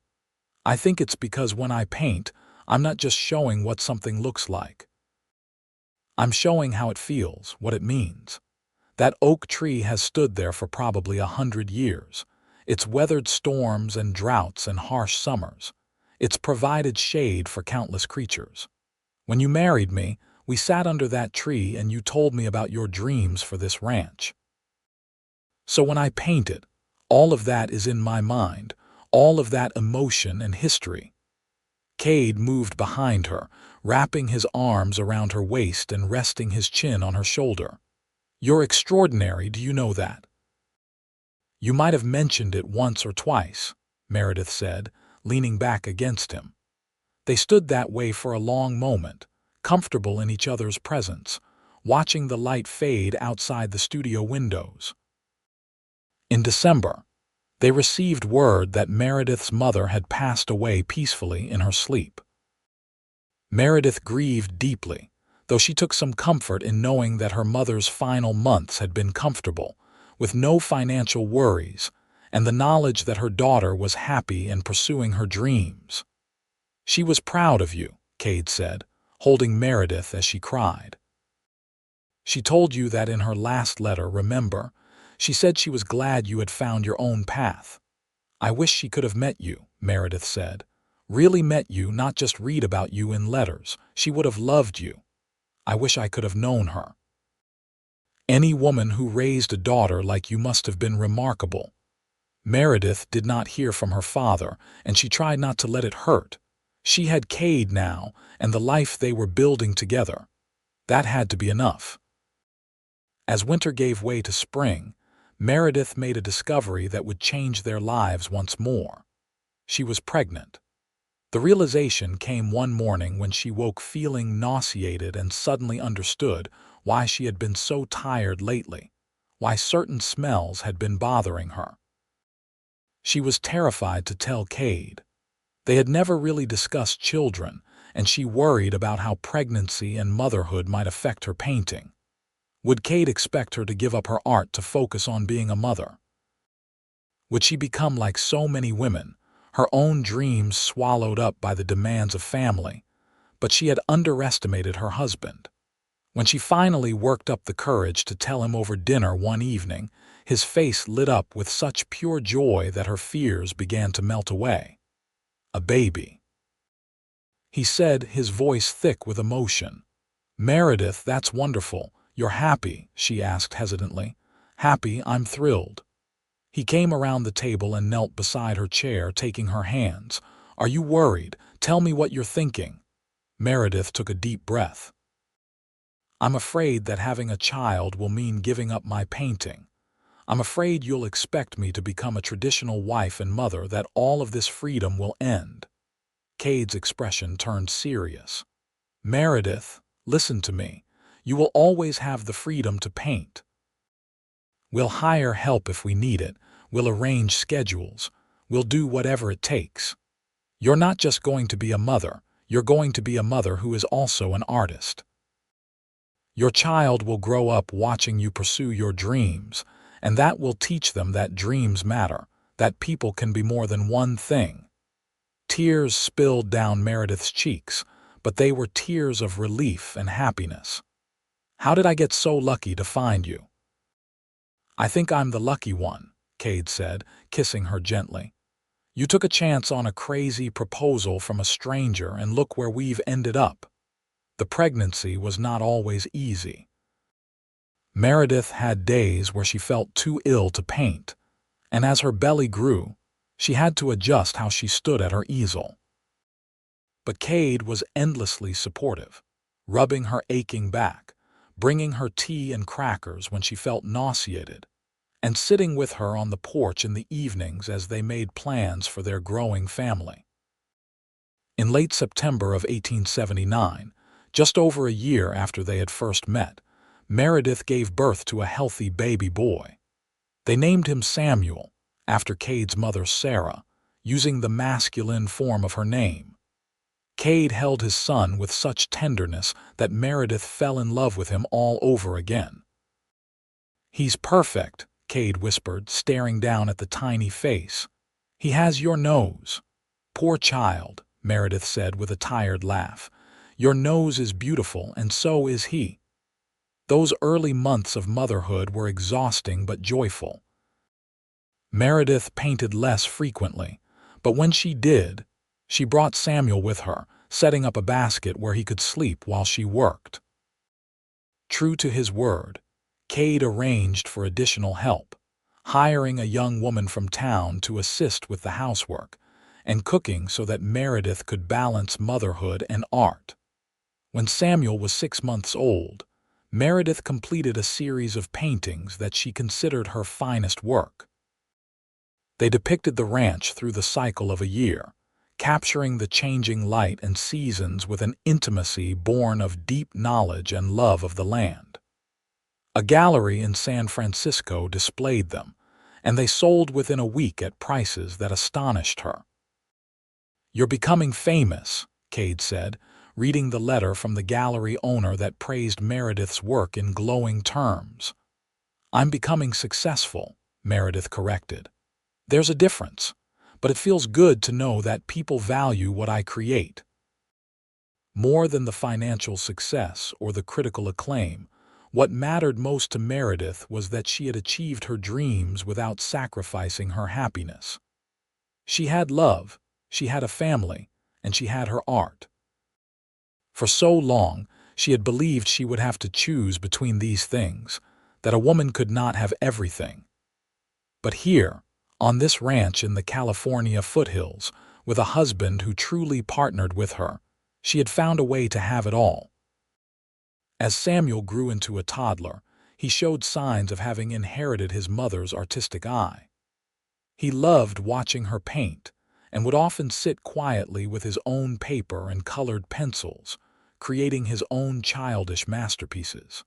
S1: I think it's because when I paint, I'm not just showing what something looks like. I'm showing how it feels, what it means. That oak tree has stood there for probably 100 years. It's weathered storms and droughts and harsh summers. It's provided shade for countless creatures. When you married me, we sat under that tree and you told me about your dreams for this ranch. So when I paint it, all of that is in my mind, all of that emotion and history. Cade moved behind her, wrapping his arms around her waist and resting his chin on her shoulder. You're extraordinary, do you know that? You might have mentioned it once or twice, Meredith said, leaning back against him. They stood that way for a long moment, comfortable in each other's presence, watching the light fade outside the studio windows. In December, they received word that Meredith's mother had passed away peacefully in her sleep. Meredith grieved deeply, though she took some comfort in knowing that her mother's final months had been comfortable, with no financial worries, and the knowledge that her daughter was happy and pursuing her dreams. She was proud of you, Cade said, holding Meredith as she cried. She told you that in her last letter, remember? She said she was glad you had found your own path. I wish she could have met you, Meredith said. Really met you, not just read about you in letters. She would have loved you. I wish I could have known her. Any woman who raised a daughter like you must have been remarkable. Meredith did not hear from her father, and she tried not to let it hurt. She had Cade now, and the life they were building together. That had to be enough. As winter gave way to spring, Meredith made a discovery that would change their lives once more. She was pregnant. The realization came one morning when she woke feeling nauseated and suddenly understood why she had been so tired lately, why certain smells had been bothering her. She was terrified to tell Cade. They had never really discussed children, and she worried about how pregnancy and motherhood might affect her painting. Would Cade expect her to give up her art to focus on being a mother? Would she become like so many women, her own dreams swallowed up by the demands of family? But she had underestimated her husband. When she finally worked up the courage to tell him over dinner one evening, his face lit up with such pure joy that her fears began to melt away. A baby. He said, his voice thick with emotion. Meredith, that's wonderful. You're happy, she asked hesitantly. Happy, I'm thrilled. He came around the table and knelt beside her chair, taking her hands. Are you worried? Tell me what you're thinking. Meredith took a deep breath. I'm afraid that having a child will mean giving up my painting. I'm afraid you'll expect me to become a traditional wife and mother, that all of this freedom will end. Cade's expression turned serious. Meredith, listen to me. You will always have the freedom to paint. We'll hire help if we need it. We'll arrange schedules. We'll do whatever it takes. You're not just going to be a mother. You're going to be a mother who is also an artist. Your child will grow up watching you pursue your dreams, and that will teach them that dreams matter, that people can be more than one thing. Tears spilled down Meredith's cheeks, but they were tears of relief and happiness. How did I get so lucky to find you? I think I'm the lucky one, Cade said, kissing her gently. You took a chance on a crazy proposal from a stranger, and look where we've ended up. The pregnancy was not always easy. Meredith had days where she felt too ill to paint, and as her belly grew, she had to adjust how she stood at her easel. But Cade was endlessly supportive, rubbing her aching back, bringing her tea and crackers when she felt nauseated, and sitting with her on the porch in the evenings as they made plans for their growing family. In late September of 1879, just over a year after they had first met, Meredith gave birth to a healthy baby boy. They named him Samuel, after Cade's mother Sarah, using the masculine form of her name. Cade held his son with such tenderness that Meredith fell in love with him all over again. He's perfect, Cade whispered, staring down at the tiny face. He has your nose. Poor child, Meredith said with a tired laugh. Your nose is beautiful, and so is he. Those early months of motherhood were exhausting but joyful. Meredith painted less frequently, but when she did, she brought Samuel with her, setting up a basket where he could sleep while she worked. True to his word, Cade arranged for additional help, hiring a young woman from town to assist with the housework and cooking so that Meredith could balance motherhood and art. When Samuel was 6 months old, Meredith completed a series of paintings that she considered her finest work. They depicted the ranch through the cycle of a year, capturing the changing light and seasons with an intimacy born of deep knowledge and love of the land. A gallery in San Francisco displayed them, and they sold within a week at prices that astonished her. "You're becoming famous," Cade said, reading the letter from the gallery owner that praised Meredith's work in glowing terms. "I'm becoming successful," Meredith corrected. "There's a difference, but it feels good to know that people value what I create." More than the financial success or the critical acclaim, what mattered most to Meredith was that she had achieved her dreams without sacrificing her happiness. She had love, she had a family, and she had her art. For so long, she had believed she would have to choose between these things, that a woman could not have everything. But here, on this ranch in the California foothills, with a husband who truly partnered with her, she had found a way to have it all. As Samuel grew into a toddler, he showed signs of having inherited his mother's artistic eye. He loved watching her paint, and would often sit quietly with his own paper and colored pencils, creating his own childish masterpieces.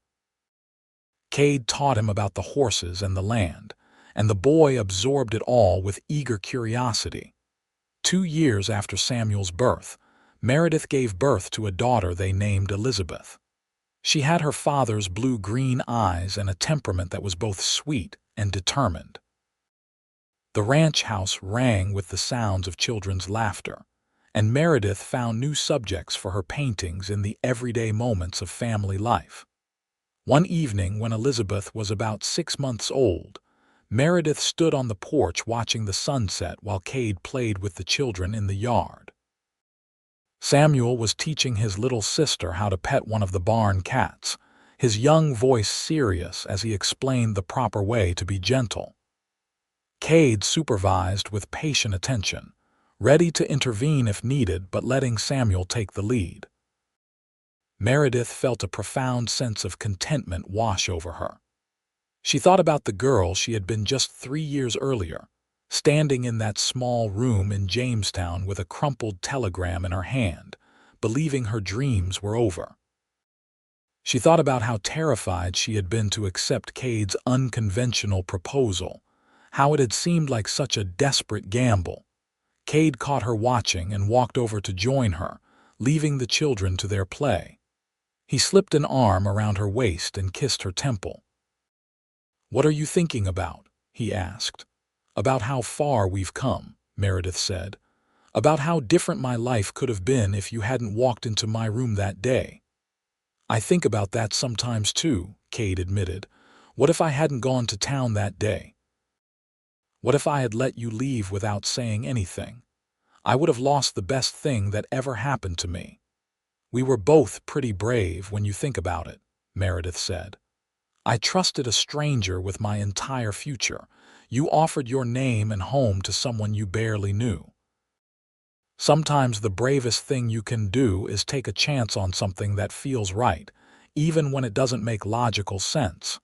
S1: Cade taught him about the horses and the land, and the boy absorbed it all with eager curiosity. 2 years after Samuel's birth, Meredith gave birth to a daughter they named Elizabeth. She had her father's blue-green eyes and a temperament that was both sweet and determined. The ranch house rang with the sounds of children's laughter, and Meredith found new subjects for her paintings in the everyday moments of family life. One evening, when Elizabeth was about 6 months old, Meredith stood on the porch watching the sunset while Cade played with the children in the yard. Samuel was teaching his little sister how to pet one of the barn cats, his young voice serious as he explained the proper way to be gentle. Cade supervised with patient attention, ready to intervene if needed but letting Samuel take the lead. Meredith felt a profound sense of contentment wash over her. She thought about the girl she had been just 3 years earlier, standing in that small room in Jamestown with a crumpled telegram in her hand, believing her dreams were over. She thought about how terrified she had been to accept Cade's unconventional proposal, how it had seemed like such a desperate gamble. Cade caught her watching and walked over to join her, leaving the children to their play. He slipped an arm around her waist and kissed her temple. "What are you thinking about?" he asked. "About how far we've come," Meredith said. "About how different my life could have been if you hadn't walked into my room that day." "I think about that sometimes too," Cade admitted. "What if I hadn't gone to town that day? What if I had let you leave without saying anything? I would have lost the best thing that ever happened to me." "We were both pretty brave when you think about it," Meredith said. "I trusted a stranger with my entire future. You offered your name and home to someone you barely knew. Sometimes the bravest thing you can do is take a chance on something that feels right, even when it doesn't make logical sense."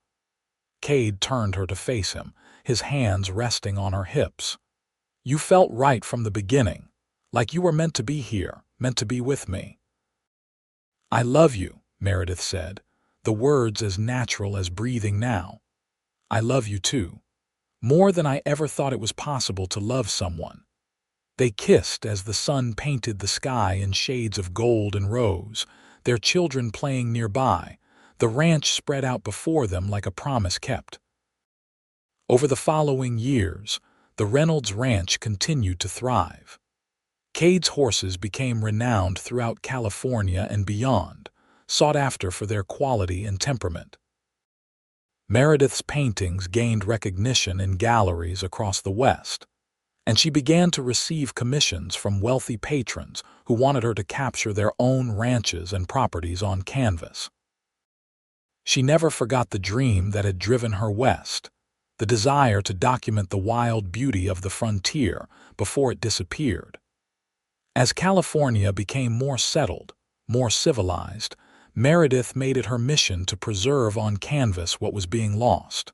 S1: Cade turned her to face him, his hands resting on her hips. "You felt right from the beginning, like you were meant to be here, meant to be with me." "I love you," Meredith said, the words as natural as breathing now. "I love you too. More than I ever thought it was possible to love someone." They kissed as the sun painted the sky in shades of gold and rose, their children playing nearby, the ranch spread out before them like a promise kept. Over the following years, the Reynolds Ranch continued to thrive. Cade's horses became renowned throughout California and beyond, sought after for their quality and temperament. Meredith's paintings gained recognition in galleries across the West, and she began to receive commissions from wealthy patrons who wanted her to capture their own ranches and properties on canvas. She never forgot the dream that had driven her west, the desire to document the wild beauty of the frontier before it disappeared. As California became more settled, more civilized, Meredith made it her mission to preserve on canvas what was being lost.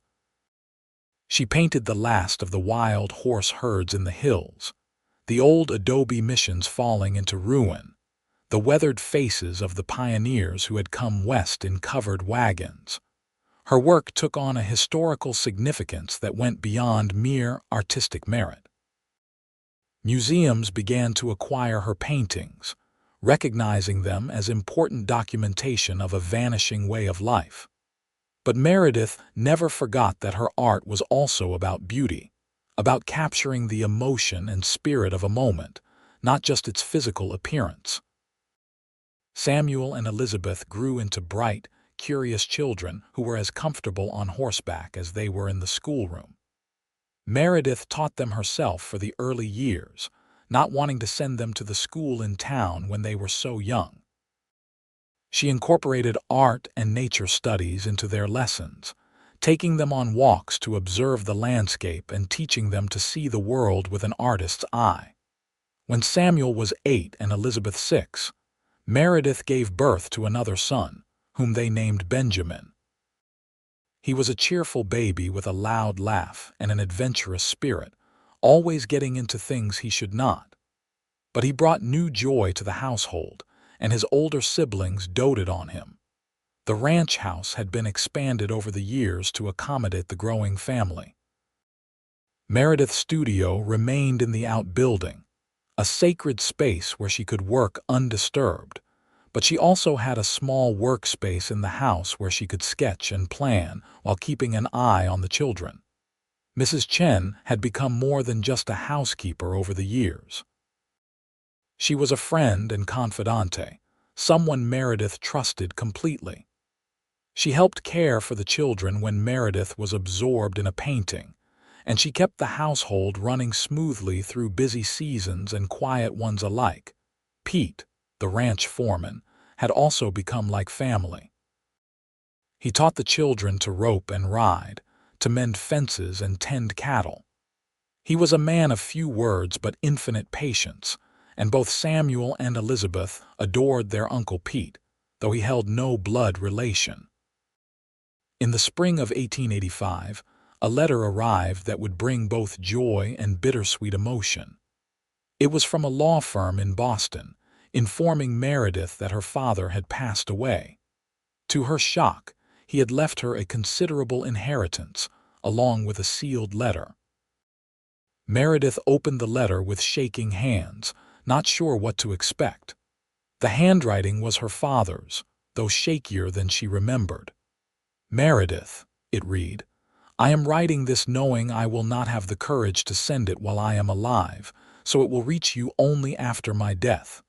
S1: She painted the last of the wild horse herds in the hills, the old adobe missions falling into ruin, the weathered faces of the pioneers who had come west in covered wagons. Her work took on a historical significance that went beyond mere artistic merit. Museums began to acquire her paintings, recognizing them as important documentation of a vanishing way of life. But Meredith never forgot that her art was also about beauty, about capturing the emotion and spirit of a moment, not just its physical appearance. Samuel and Elizabeth grew into bright, curious children who were as comfortable on horseback as they were in the schoolroom. Meredith taught them herself for the early years, not wanting to send them to the school in town when they were so young. She incorporated art and nature studies into their lessons, taking them on walks to observe the landscape and teaching them to see the world with an artist's eye. When Samuel was 8 and Elizabeth 6, Meredith gave birth to another son, whom they named Benjamin. He was a cheerful baby with a loud laugh and an adventurous spirit, always getting into things he should not. But he brought new joy to the household, and his older siblings doted on him. The ranch house had been expanded over the years to accommodate the growing family. Meredith's studio remained in the outbuilding, a sacred space where she could work undisturbed, but she also had a small workspace in the house where she could sketch and plan while keeping an eye on the children. Mrs. Chen had become more than just a housekeeper over the years. She was a friend and confidante, someone Meredith trusted completely. She helped care for the children when Meredith was absorbed in a painting, and she kept the household running smoothly through busy seasons and quiet ones alike. Pete, the ranch foreman, had also become like family. He taught the children to rope and ride, to mend fences and tend cattle. He was a man of few words but infinite patience, and both Samuel and Elizabeth adored their Uncle Pete, though he held no blood relation. In the spring of 1885, a letter arrived that would bring both joy and bittersweet emotion. It was from a law firm in Boston, informing Meredith that her father had passed away. To her shock, he had left her a considerable inheritance, along with a sealed letter. Meredith opened the letter with shaking hands, not sure what to expect. The handwriting was her father's, though shakier than she remembered. "Meredith," it read, "I am writing this knowing I will not have the courage to send it while I am alive, so it will reach you only after my death.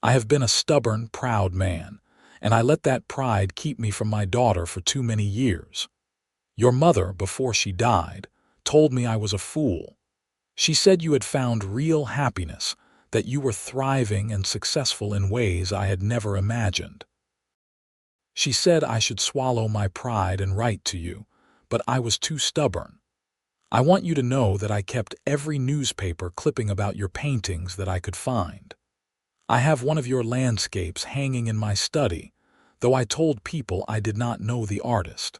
S1: I have been a stubborn, proud man, and I let that pride keep me from my daughter for too many years. Your mother, before she died, told me I was a fool. She said you had found real happiness, that you were thriving and successful in ways I had never imagined. She said I should swallow my pride and write to you, but I was too stubborn. I want you to know that I kept every newspaper clipping about your paintings that I could find. I have one of your landscapes hanging in my study, though I told people I did not know the artist.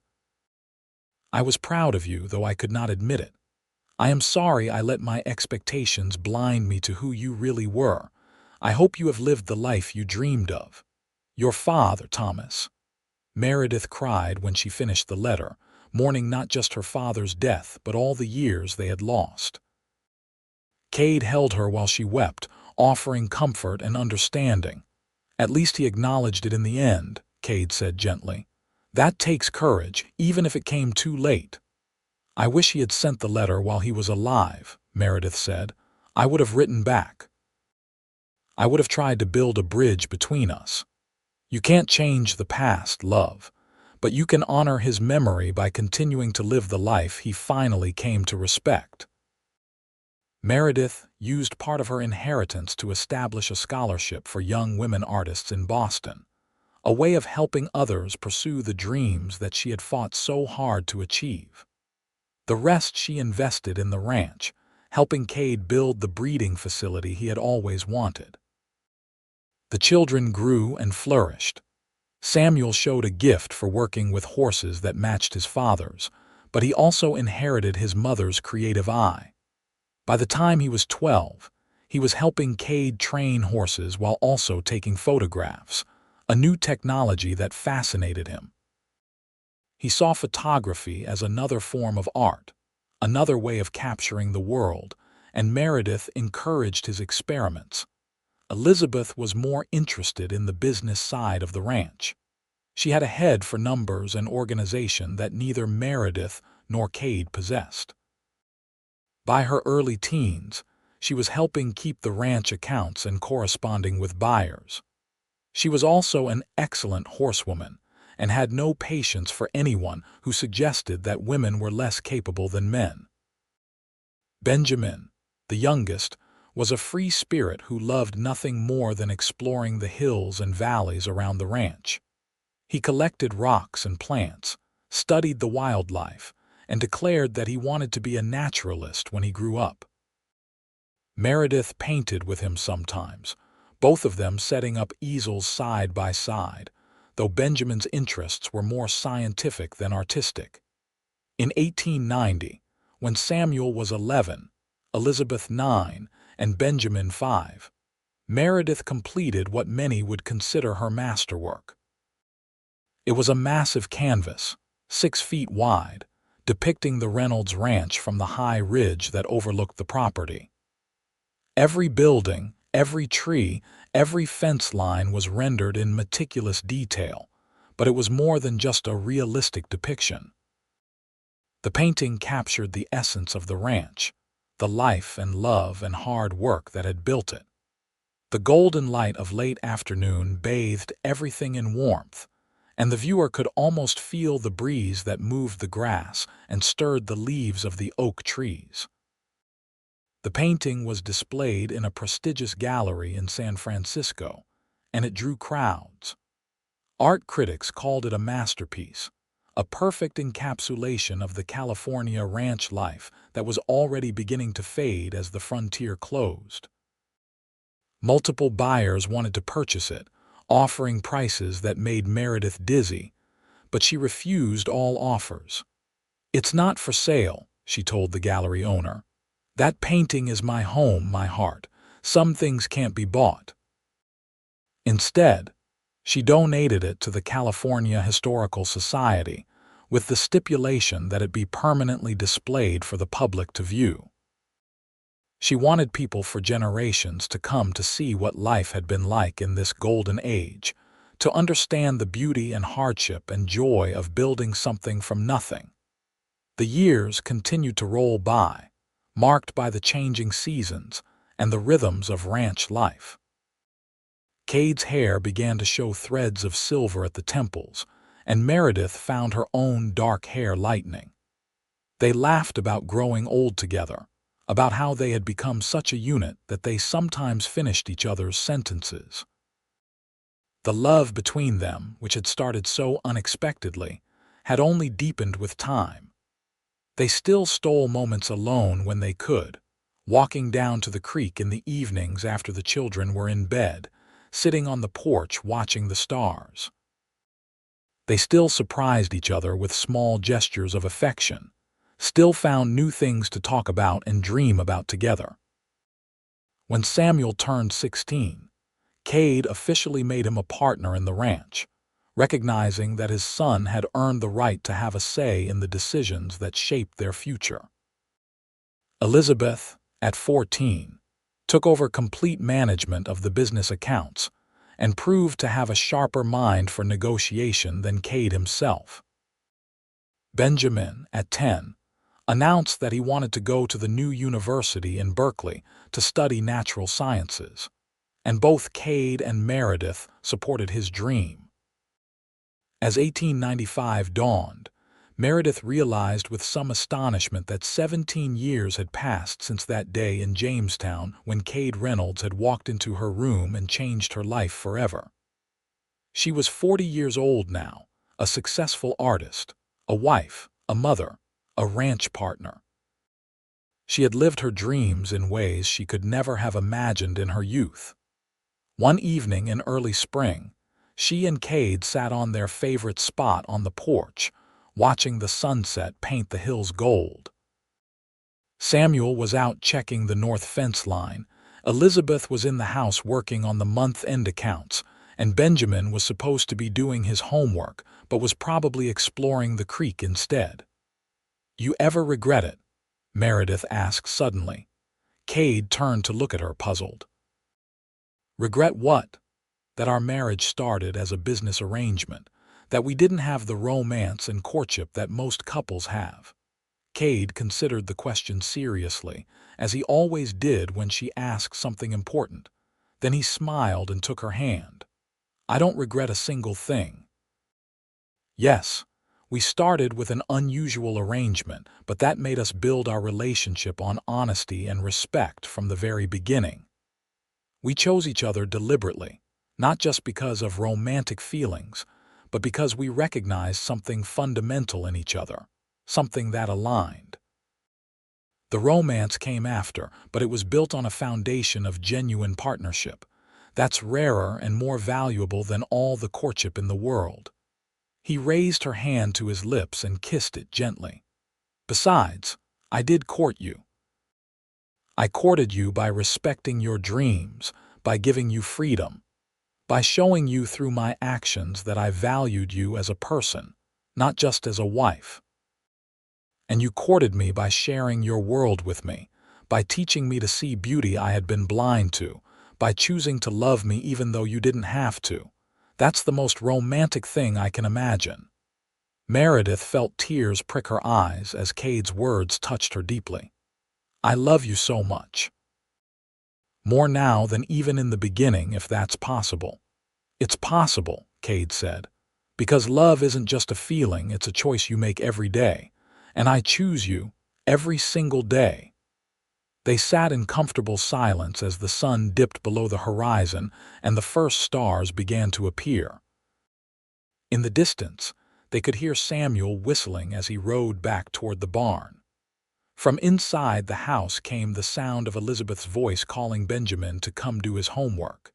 S1: I was proud of you, though I could not admit it. I am sorry I let my expectations blind me to who you really were. I hope you have lived the life you dreamed of. Your father, Thomas." Meredith cried when she finished the letter, mourning not just her father's death but all the years they had lost. Cade held her while she wept, offering comfort and understanding. "At least he acknowledged it in the end," Cade said gently. "That takes courage, even if it came too late." "I wish he had sent the letter while he was alive," Meredith said. "I would have written back. I would have tried to build a bridge between us. You can't change the past, love, but you can honor his memory by continuing to live the life he finally came to respect. Meredith used part of her inheritance to establish a scholarship for young women artists in Boston, a way of helping others pursue the dreams that she had fought so hard to achieve. The rest she invested in the ranch, helping Cade build the breeding facility he had always wanted. The children grew and flourished. Samuel showed a gift for working with horses that matched his father's, but he also inherited his mother's creative eye. By the time he was 12, he was helping Cade train horses while also taking photographs, a new technology that fascinated him. He saw photography as another form of art, another way of capturing the world, and Meredith encouraged his experiments. Elizabeth was more interested in the business side of the ranch. She had a head for numbers and organization that neither Meredith nor Cade possessed. By her early teens, she was helping keep the ranch accounts and corresponding with buyers. She was also an excellent horsewoman and had no patience for anyone who suggested that women were less capable than men. Benjamin, the youngest, was a free spirit who loved nothing more than exploring the hills and valleys around the ranch. He collected rocks and plants, studied the wildlife, and declared that he wanted to be a naturalist when he grew up. Meredith painted with him sometimes, both of them setting up easels side by side, though Benjamin's interests were more scientific than artistic. In 1890, when Samuel was 11, Elizabeth 9, and Benjamin 5, Meredith completed what many would consider her masterwork. It was a massive canvas, 6 feet wide, depicting the Reynolds Ranch from the high ridge that overlooked the property. Every building, every tree, every fence line was rendered in meticulous detail, but it was more than just a realistic depiction. The painting captured the essence of the ranch, the life and love and hard work that had built it. The golden light of late afternoon bathed everything in warmth, and the viewer could almost feel the breeze that moved the grass and stirred the leaves of the oak trees. The painting was displayed in a prestigious gallery in San Francisco, and it drew crowds. Art critics called it a masterpiece, a perfect encapsulation of the California ranch life that was already beginning to fade as the frontier closed. Multiple buyers wanted to purchase it, offering prices that made Meredith dizzy, but she refused all offers. "It's not for sale," she told the gallery owner. "That painting is my home, my heart. Some things can't be bought." Instead, she donated it to the California Historical Society, with the stipulation that it be permanently displayed for the public to view. She wanted people for generations to come to see what life had been like in this golden age, to understand the beauty and hardship and joy of building something from nothing. The years continued to roll by, marked by the changing seasons and the rhythms of ranch life. Cade's hair began to show threads of silver at the temples, and Meredith found her own dark hair lightening. They laughed about growing old together, about how they had become such a unit that they sometimes finished each other's sentences. The love between them, which had started so unexpectedly, had only deepened with time. They still stole moments alone when they could, walking down to the creek in the evenings after the children were in bed, sitting on the porch watching the stars. They still surprised each other with small gestures of affection, still found new things to talk about and dream about together. When Samuel turned 16, Cade officially made him a partner in the ranch, recognizing that his son had earned the right to have a say in the decisions that shaped their future. Elizabeth, at 14, took over complete management of the business accounts and proved to have a sharper mind for negotiation than Cade himself. Benjamin, at 10, announced that he wanted to go to the new university in Berkeley to study natural sciences, and both Cade and Meredith supported his dream. As 1895 dawned, Meredith realized with some astonishment that 17 years had passed since that day in Jamestown when Cade Reynolds had walked into her room and changed her life forever. She was 40 years old now, a successful artist, a wife, a mother, a ranch partner. She had lived her dreams in ways she could never have imagined in her youth. One evening in early spring, she and Cade sat on their favorite spot on the porch, watching the sunset paint the hills gold. Samuel was out checking the north fence line, Elizabeth was in the house working on the month-end accounts, and Benjamin was supposed to be doing his homework but was probably exploring the creek instead. "You ever regret it?" Meredith asked suddenly. Cade turned to look at her, puzzled. "Regret what?" "That our marriage started as a business arrangement, that we didn't have the romance and courtship that most couples have." Cade considered the question seriously, as he always did when she asked something important. Then he smiled and took her hand. "I don't regret a single thing. Yes, we started with an unusual arrangement, but that made us build our relationship on honesty and respect from the very beginning. We chose each other deliberately, not just because of romantic feelings, but because we recognized something fundamental in each other, something that aligned. The romance came after, but it was built on a foundation of genuine partnership. That's rarer and more valuable than all the courtship in the world." He raised her hand to his lips and kissed it gently. "Besides, I did court you. I courted you by respecting your dreams, by giving you freedom, by showing you through my actions that I valued you as a person, not just as a wife. And you courted me by sharing your world with me, by teaching me to see beauty I had been blind to, by choosing to love me even though you didn't have to. That's the most romantic thing I can imagine." Meredith felt tears prick her eyes as Cade's words touched her deeply. "I love you so much. More now than even in the beginning, if that's possible." "It's possible," Cade said, "because love isn't just a feeling, it's a choice you make every day. And I choose you every single day." They sat in comfortable silence as the sun dipped below the horizon and the first stars began to appear. In the distance, they could hear Samuel whistling as he rode back toward the barn. From inside the house came the sound of Elizabeth's voice calling Benjamin to come do his homework.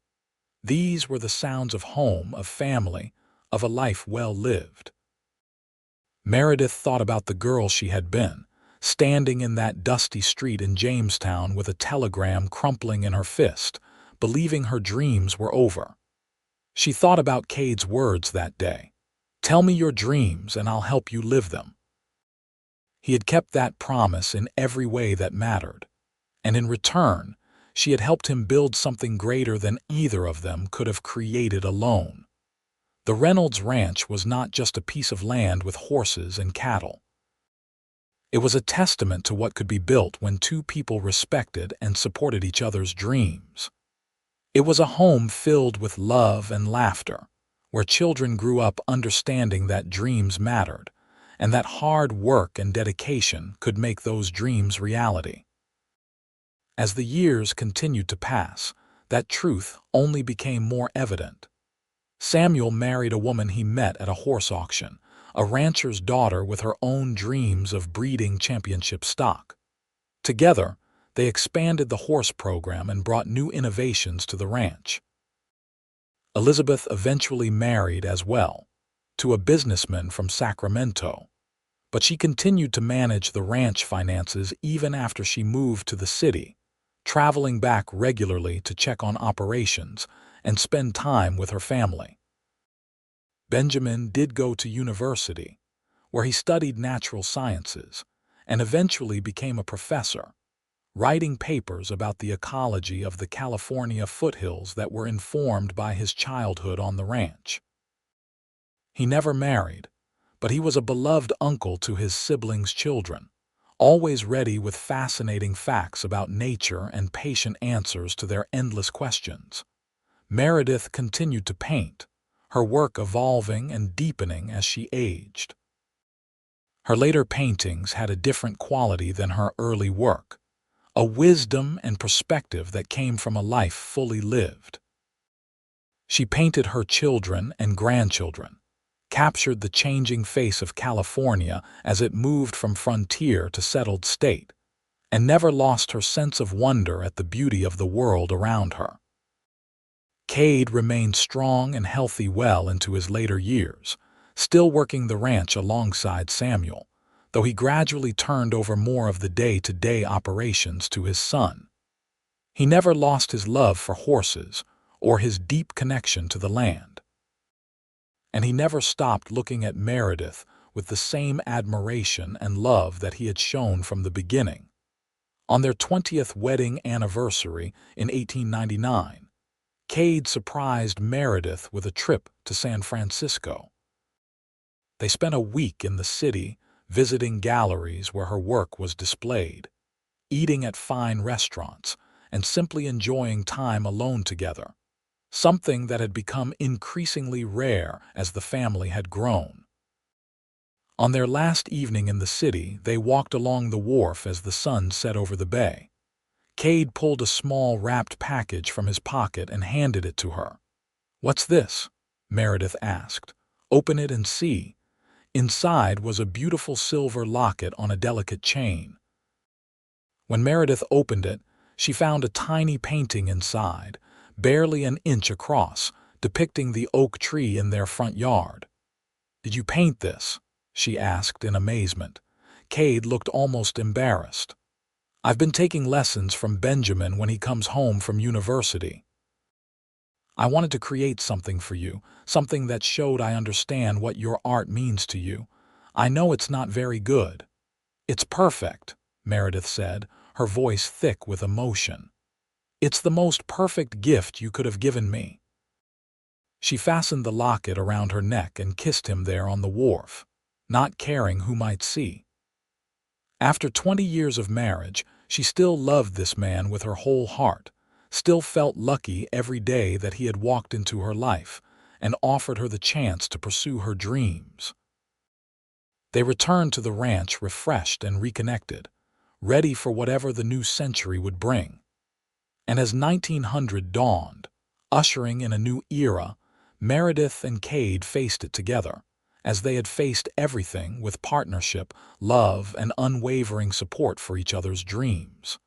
S1: These were the sounds of home, of family, of a life well lived. Meredith thought about the girl she had been, standing in that dusty street in Jamestown with a telegram crumpling in her fist, believing her dreams were over. She thought about Cade's words that day. "Tell me your dreams and I'll help you live them." He had kept that promise in every way that mattered, and in return, she had helped him build something greater than either of them could have created alone. The Reynolds Ranch was not just a piece of land with horses and cattle. It was a testament to what could be built when two people respected and supported each other's dreams. It was a home filled with love and laughter, where children grew up understanding that dreams mattered, and that hard work and dedication could make those dreams reality. As the years continued to pass, that truth only became more evident. Samuel married a woman he met at a horse auction, a rancher's daughter with her own dreams of breeding championship stock. Together, they expanded the horse program and brought new innovations to the ranch. Elizabeth eventually married as well, to a businessman from Sacramento, but she continued to manage the ranch finances even after she moved to the city, traveling back regularly to check on operations and spend time with her family. Benjamin did go to university, where he studied natural sciences and eventually became a professor, writing papers about the ecology of the California foothills that were informed by his childhood on the ranch. He never married, but he was a beloved uncle to his siblings' children, always ready with fascinating facts about nature and patient answers to their endless questions. Meredith continued to paint, her work evolving and deepening as she aged. Her later paintings had a different quality than her early work, a wisdom and perspective that came from a life fully lived. She painted her children and grandchildren, captured the changing face of California as it moved from frontier to settled state, and never lost her sense of wonder at the beauty of the world around her. Cade remained strong and healthy well into his later years, still working the ranch alongside Samuel, though he gradually turned over more of the day-to-day operations to his son. He never lost his love for horses or his deep connection to the land. And he never stopped looking at Meredith with the same admiration and love that he had shown from the beginning. On their 20th wedding anniversary in 1899, Cade surprised Meredith with a trip to San Francisco. They spent a week in the city, visiting galleries where her work was displayed, eating at fine restaurants, and simply enjoying time alone together, something that had become increasingly rare as the family had grown. On their last evening in the city, they walked along the wharf as the sun set over the bay. Cade pulled a small wrapped package from his pocket and handed it to her. "What's this?" Meredith asked. "Open it and see." Inside was a beautiful silver locket on a delicate chain. When Meredith opened it, she found a tiny painting inside, barely an inch across, depicting the oak tree in their front yard. "Did you paint this?" she asked in amazement. Cade looked almost embarrassed. "I've been taking lessons from Benjamin when he comes home from university. I wanted to create something for you, something that showed I understand what your art means to you. I know it's not very good." "It's perfect," Meredith said, her voice thick with emotion. "It's the most perfect gift you could have given me." She fastened the locket around her neck and kissed him there on the wharf, not caring who might see. After 20 years of marriage, she still loved this man with her whole heart, still felt lucky every day that he had walked into her life and offered her the chance to pursue her dreams. They returned to the ranch refreshed and reconnected, ready for whatever the new century would bring. And as 1900 dawned, ushering in a new era, Meredith and Cade faced it together, as they had faced everything with partnership, love, and unwavering support for each other's dreams.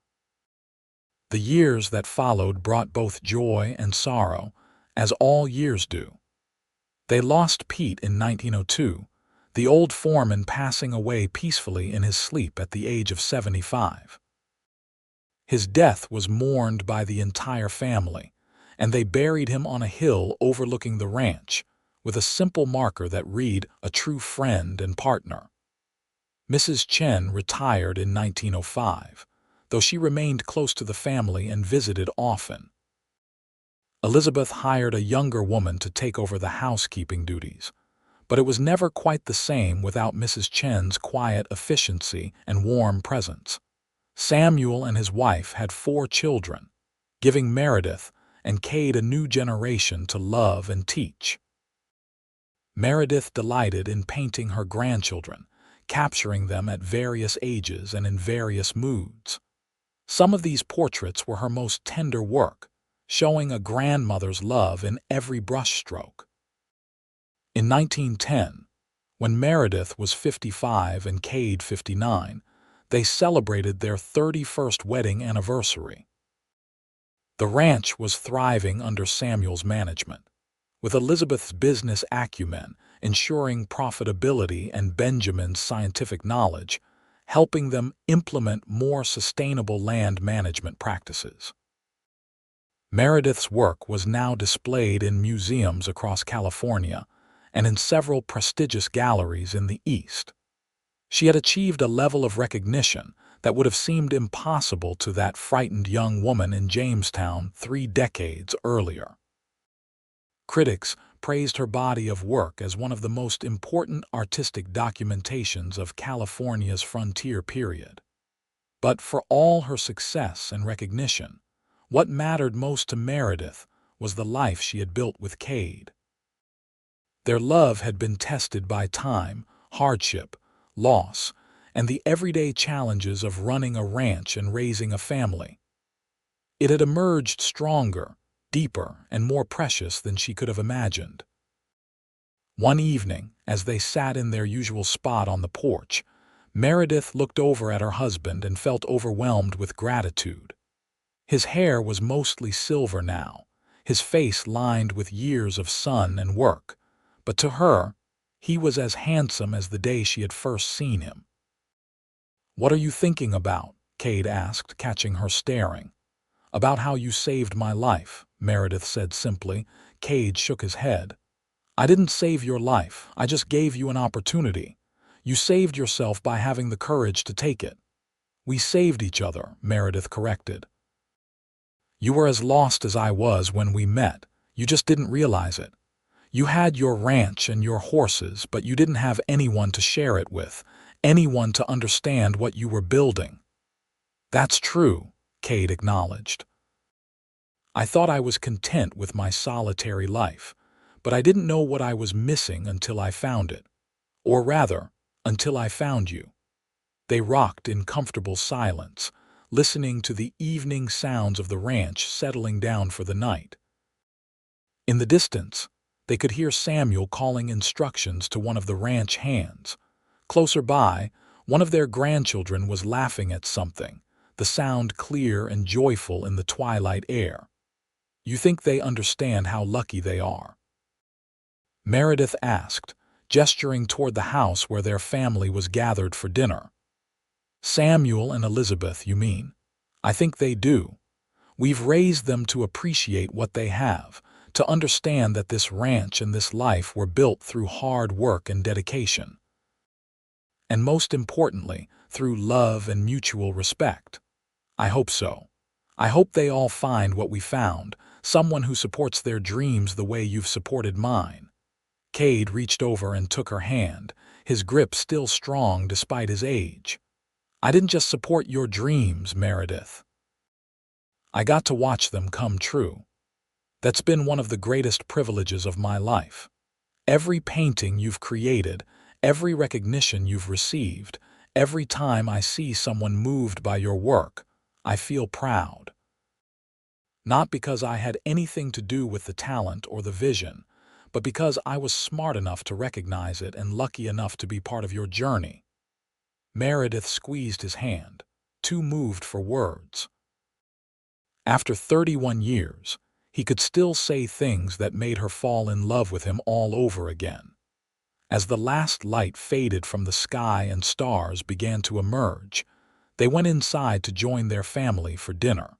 S1: The years that followed brought both joy and sorrow, as all years do. They lost Pete in 1902, the old foreman passing away peacefully in his sleep at the age of 75. His death was mourned by the entire family, and they buried him on a hill overlooking the ranch, with a simple marker that read, "A true friend and partner." Mrs. Chen retired in 1905, though she remained close to the family and visited often. Elizabeth hired a younger woman to take over the housekeeping duties, but it was never quite the same without Mrs. Chen's quiet efficiency and warm presence. Samuel and his wife had 4 children, giving Meredith and Cade a new generation to love and teach. Meredith delighted in painting her grandchildren, capturing them at various ages and in various moods. Some of these portraits were her most tender work, showing a grandmother's love in every brushstroke. In 1910, when Meredith was 55 and Cade 59, they celebrated their 31st wedding anniversary. The ranch was thriving under Samuel's management, with Elizabeth's business acumen ensuring profitability and Benjamin's scientific knowledge, helping them implement more sustainable land management practices. Meredith's work was now displayed in museums across California and in several prestigious galleries in the East. She had achieved a level of recognition that would have seemed impossible to that frightened young woman in Jamestown 3 decades earlier. Critics praised her body of work as one of the most important artistic documentations of California's frontier period. But for all her success and recognition, what mattered most to Meredith was the life she had built with Cade. Their love had been tested by time, hardship, loss, and the everyday challenges of running a ranch and raising a family. It had emerged stronger, deeper, and more precious than she could have imagined. One evening, as they sat in their usual spot on the porch, Meredith looked over at her husband and felt overwhelmed with gratitude. His hair was mostly silver now, his face lined with years of sun and work, but to her, he was as handsome as the day she had first seen him. "What are you thinking about?" Cade asked, catching her staring. "About how you saved my life," Meredith said simply. Cade shook his head. "I didn't save your life, I just gave you an opportunity. You saved yourself by having the courage to take it." "We saved each other," Meredith corrected. "You were as lost as I was when we met. You just didn't realize it. You had your ranch and your horses, but you didn't have anyone to share it with, anyone to understand what you were building." "That's true," Cade acknowledged. "I thought I was content with my solitary life, but I didn't know what I was missing until I found it. Or rather, until I found you." They rocked in comfortable silence, listening to the evening sounds of the ranch settling down for the night. In the distance, they could hear Samuel calling instructions to one of the ranch hands. Closer by, one of their grandchildren was laughing at something, the sound clear and joyful in the twilight air. "You think they understand how lucky they are?" Meredith asked, gesturing toward the house where their family was gathered for dinner. "Samuel and Elizabeth, you mean? I think they do. We've raised them to appreciate what they have, to understand that this ranch and this life were built through hard work and dedication. And most importantly, through love and mutual respect. I hope so. I hope they all find what we found, someone who supports their dreams the way you've supported mine." Cade reached over and took her hand, his grip still strong despite his age. "I didn't just support your dreams, Meredith. I got to watch them come true. That's been one of the greatest privileges of my life. Every painting you've created, every recognition you've received, every time I see someone moved by your work, I feel proud. Not because I had anything to do with the talent or the vision, but because I was smart enough to recognize it and lucky enough to be part of your journey." Meredith squeezed his hand, too moved for words. After 31 years, he could still say things that made her fall in love with him all over again. As the last light faded from the sky and stars began to emerge, they went inside to join their family for dinner.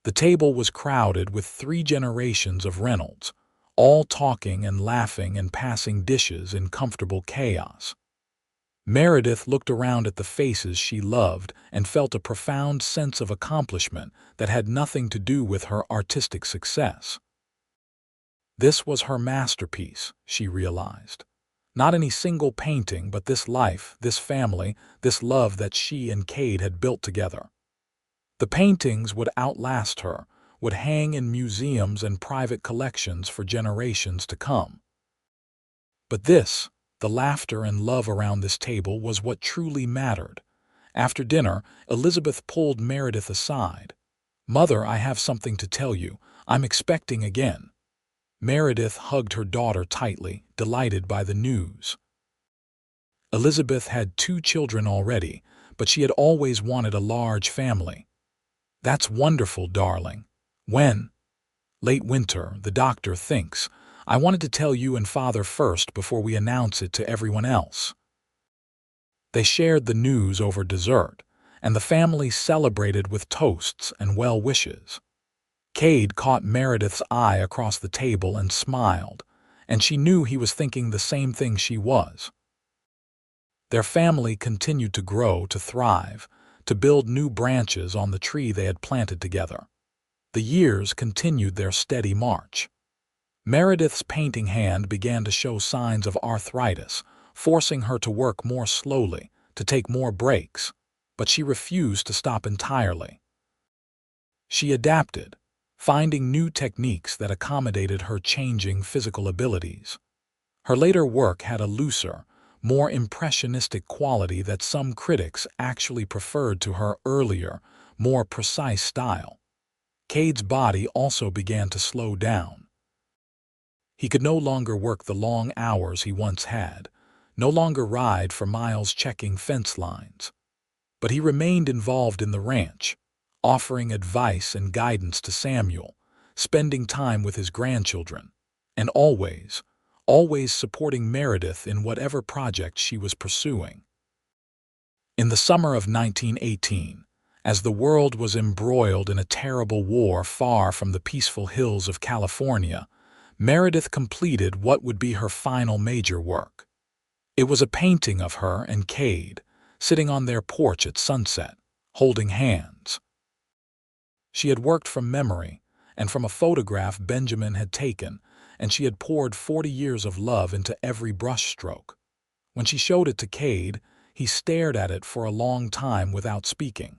S1: The table was crowded with 3 generations of Reynolds, all talking and laughing and passing dishes in comfortable chaos. Meredith looked around at the faces she loved and felt a profound sense of accomplishment that had nothing to do with her artistic success. This was her masterpiece, she realized. Not any single painting, but this life, this family, this love that she and Cade had built together. The paintings would outlast her, would hang in museums and private collections for generations to come. But this, the laughter and love around this table, was what truly mattered. After dinner, Elizabeth pulled Meredith aside. "Mother, I have something to tell you. I'm expecting again." Meredith hugged her daughter tightly, delighted by the news. Elizabeth had 2 children already, but she had always wanted a large family. "That's wonderful, darling. When?" "Late winter, the doctor thinks. I wanted to tell you and Father first before we announce it to everyone else." They shared the news over dessert, and the family celebrated with toasts and well wishes. Cade caught Meredith's eye across the table and smiled, and she knew he was thinking the same thing she was. Their family continued to grow, to thrive, to build new branches on the tree they had planted together. The years continued their steady march. Meredith's painting hand began to show signs of arthritis, forcing her to work more slowly, to take more breaks, but she refused to stop entirely. She adapted, finding new techniques that accommodated her changing physical abilities. Her later work had a looser, more impressionistic quality that some critics actually preferred to her earlier, more precise style. Cade's body also began to slow down. He could no longer work the long hours he once had, no longer ride for miles checking fence lines. But he remained involved in the ranch, offering advice and guidance to Samuel, spending time with his grandchildren, and always supporting Meredith in whatever project she was pursuing. In the summer of 1918, as the world was embroiled in a terrible war far from the peaceful hills of California, Meredith completed what would be her final major work. It was a painting of her and Cade, sitting on their porch at sunset, holding hands. She had worked from memory and from a photograph Benjamin had taken, and she had poured 40 years of love into every brushstroke. When she showed it to Cade, he stared at it for a long time without speaking.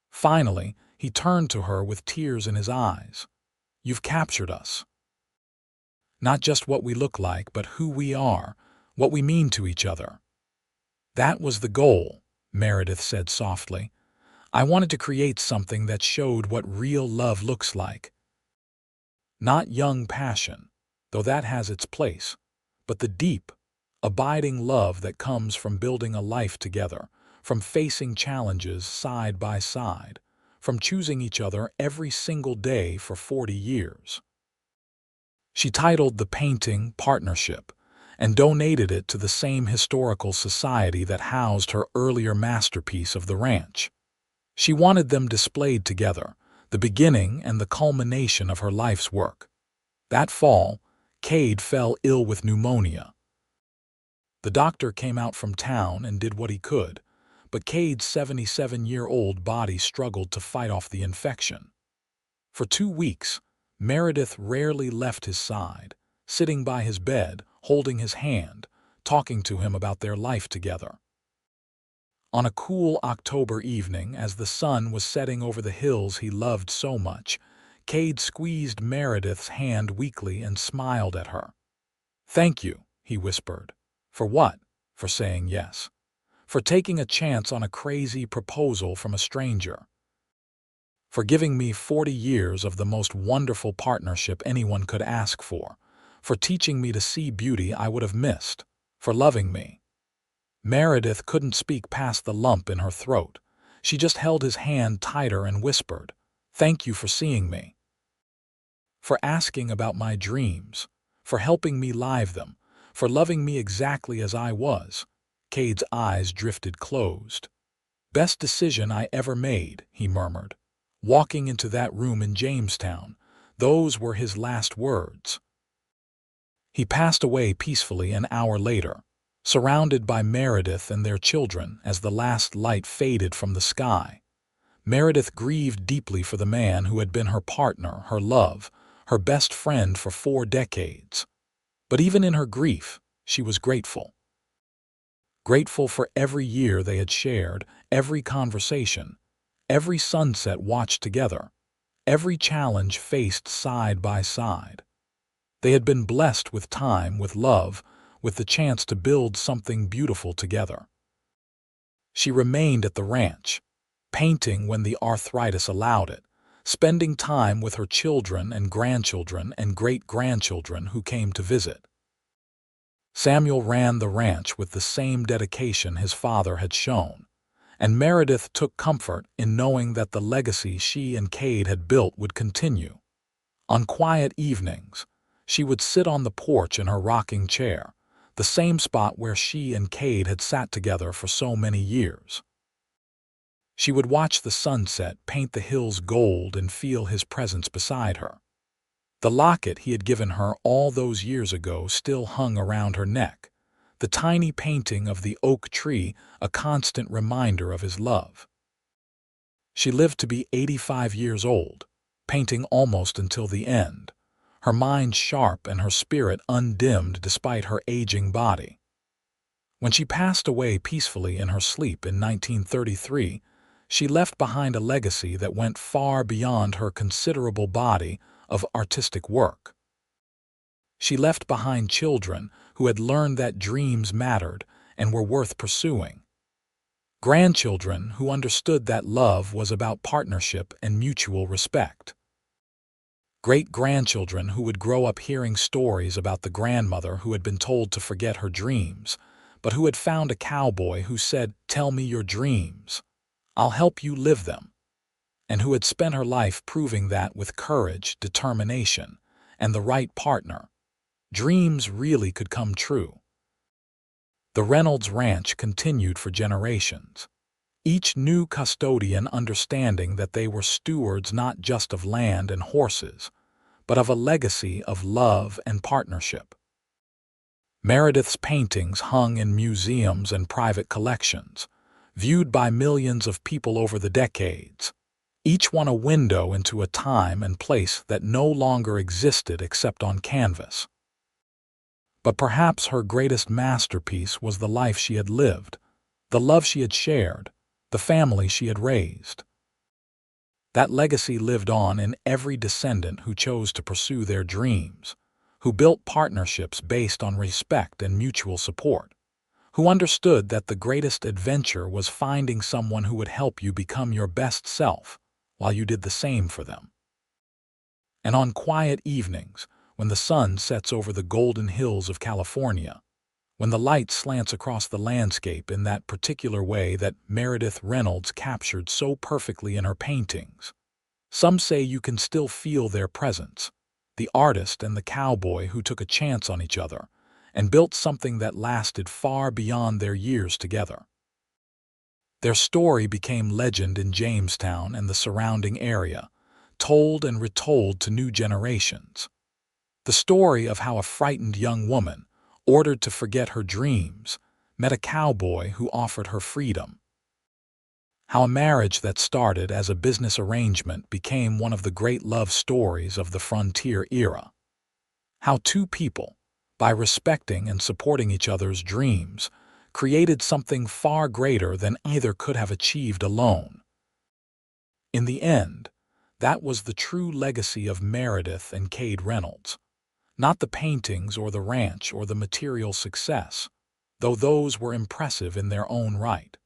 S1: Finally, he turned to her with tears in his eyes. "You've captured us. Not just what we look like, but who we are, what we mean to each other." "That was the goal," Meredith said softly. "I wanted to create something that showed what real love looks like. Not young passion, though that has its place, but the deep, abiding love that comes from building a life together, from facing challenges side by side, from choosing each other every single day for 40 years. She titled the painting Partnership and donated it to the same historical society that housed her earlier masterpiece of the ranch. She wanted them displayed together, the beginning and the culmination of her life's work. That fall, Cade fell ill with pneumonia. The doctor came out from town and did what he could, but Cade's 77-year-old body struggled to fight off the infection. For 2 weeks, Meredith rarely left his side, sitting by his bed, holding his hand, talking to him about their life together. On a cool October evening, as the sun was setting over the hills he loved so much, Cade squeezed Meredith's hand weakly and smiled at her. "Thank you," he whispered. "For what?" "For saying yes. For taking a chance on a crazy proposal from a stranger. For giving me 40 years of the most wonderful partnership anyone could ask for. For teaching me to see beauty I would have missed. For loving me." Meredith couldn't speak past the lump in her throat. She just held his hand tighter and whispered, "Thank you for seeing me. For asking about my dreams. For helping me live them. For loving me exactly as I was." Cade's eyes drifted closed. "Best decision I ever made," he murmured. Walking into that room in Jamestown, those were his last words. He passed away peacefully an hour later, surrounded by Meredith and their children as the last light faded from the sky. Meredith grieved deeply for the man who had been her partner, her love, her best friend for 4 decades. But even in her grief, she was grateful. Grateful for every year they had shared, every conversation, every sunset watched together, every challenge faced side by side. They had been blessed with time, with love, with the chance to build something beautiful together. She remained at the ranch, painting when the arthritis allowed it, spending time with her children and grandchildren and great-grandchildren who came to visit. Samuel ran the ranch with the same dedication his father had shown, and Meredith took comfort in knowing that the legacy she and Cade had built would continue. On quiet evenings, she would sit on the porch in her rocking chair, the same spot where she and Cade had sat together for so many years. She would watch the sunset paint the hills gold and feel his presence beside her. The locket he had given her all those years ago still hung around her neck, the tiny painting of the oak tree a constant reminder of his love. She lived to be 85 years old, painting almost until the end, her mind sharp and her spirit undimmed despite her aging body. When she passed away peacefully in her sleep in 1933, She left behind a legacy that went far beyond her considerable body of artistic work. She left behind children who had learned that dreams mattered and were worth pursuing. Grandchildren who understood that love was about partnership and mutual respect. Great-grandchildren who would grow up hearing stories about the grandmother who had been told to forget her dreams, but who had found a cowboy who said, "Tell me your dreams. I'll help you live them," and who had spent her life proving that with courage, determination, and the right partner, dreams really could come true. The Reynolds Ranch continued for generations, each new custodian understanding that they were stewards not just of land and horses, but of a legacy of love and partnership. Meredith's paintings hung in museums and private collections, viewed by millions of people over the decades, each one a window into a time and place that no longer existed except on canvas. But perhaps her greatest masterpiece was the life she had lived, the love she had shared, the family she had raised. That legacy lived on in every descendant who chose to pursue their dreams, who built partnerships based on respect and mutual support, who understood that the greatest adventure was finding someone who would help you become your best self while you did the same for them. And on quiet evenings, when the sun sets over the golden hills of California, when the light slants across the landscape in that particular way that Meredith Reynolds captured so perfectly in her paintings, some say you can still feel their presence, the artist and the cowboy who took a chance on each other and built something that lasted far beyond their years together. Their story became legend in Jamestown and the surrounding area, told and retold to new generations. The story of how a frightened young woman, ordered to forget her dreams, met a cowboy who offered her freedom. How a marriage that started as a business arrangement became one of the great love stories of the frontier era. How two people, by respecting and supporting each other's dreams, created something far greater than either could have achieved alone. In the end, that was the true legacy of Meredith and Cade Reynolds. Not the paintings or the ranch or the material success, though those were impressive in their own right.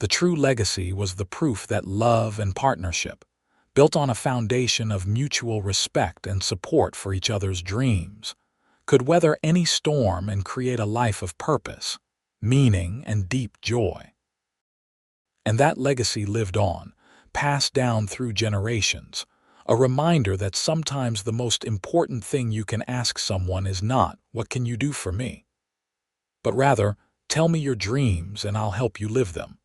S1: The true legacy was the proof that love and partnership, built on a foundation of mutual respect and support for each other's dreams, could weather any storm and create a life of purpose, meaning, and deep joy. And that legacy lived on, passed down through generations, a reminder that sometimes the most important thing you can ask someone is not, "What can you do for me?" but rather, "Tell me your dreams and I'll help you live them."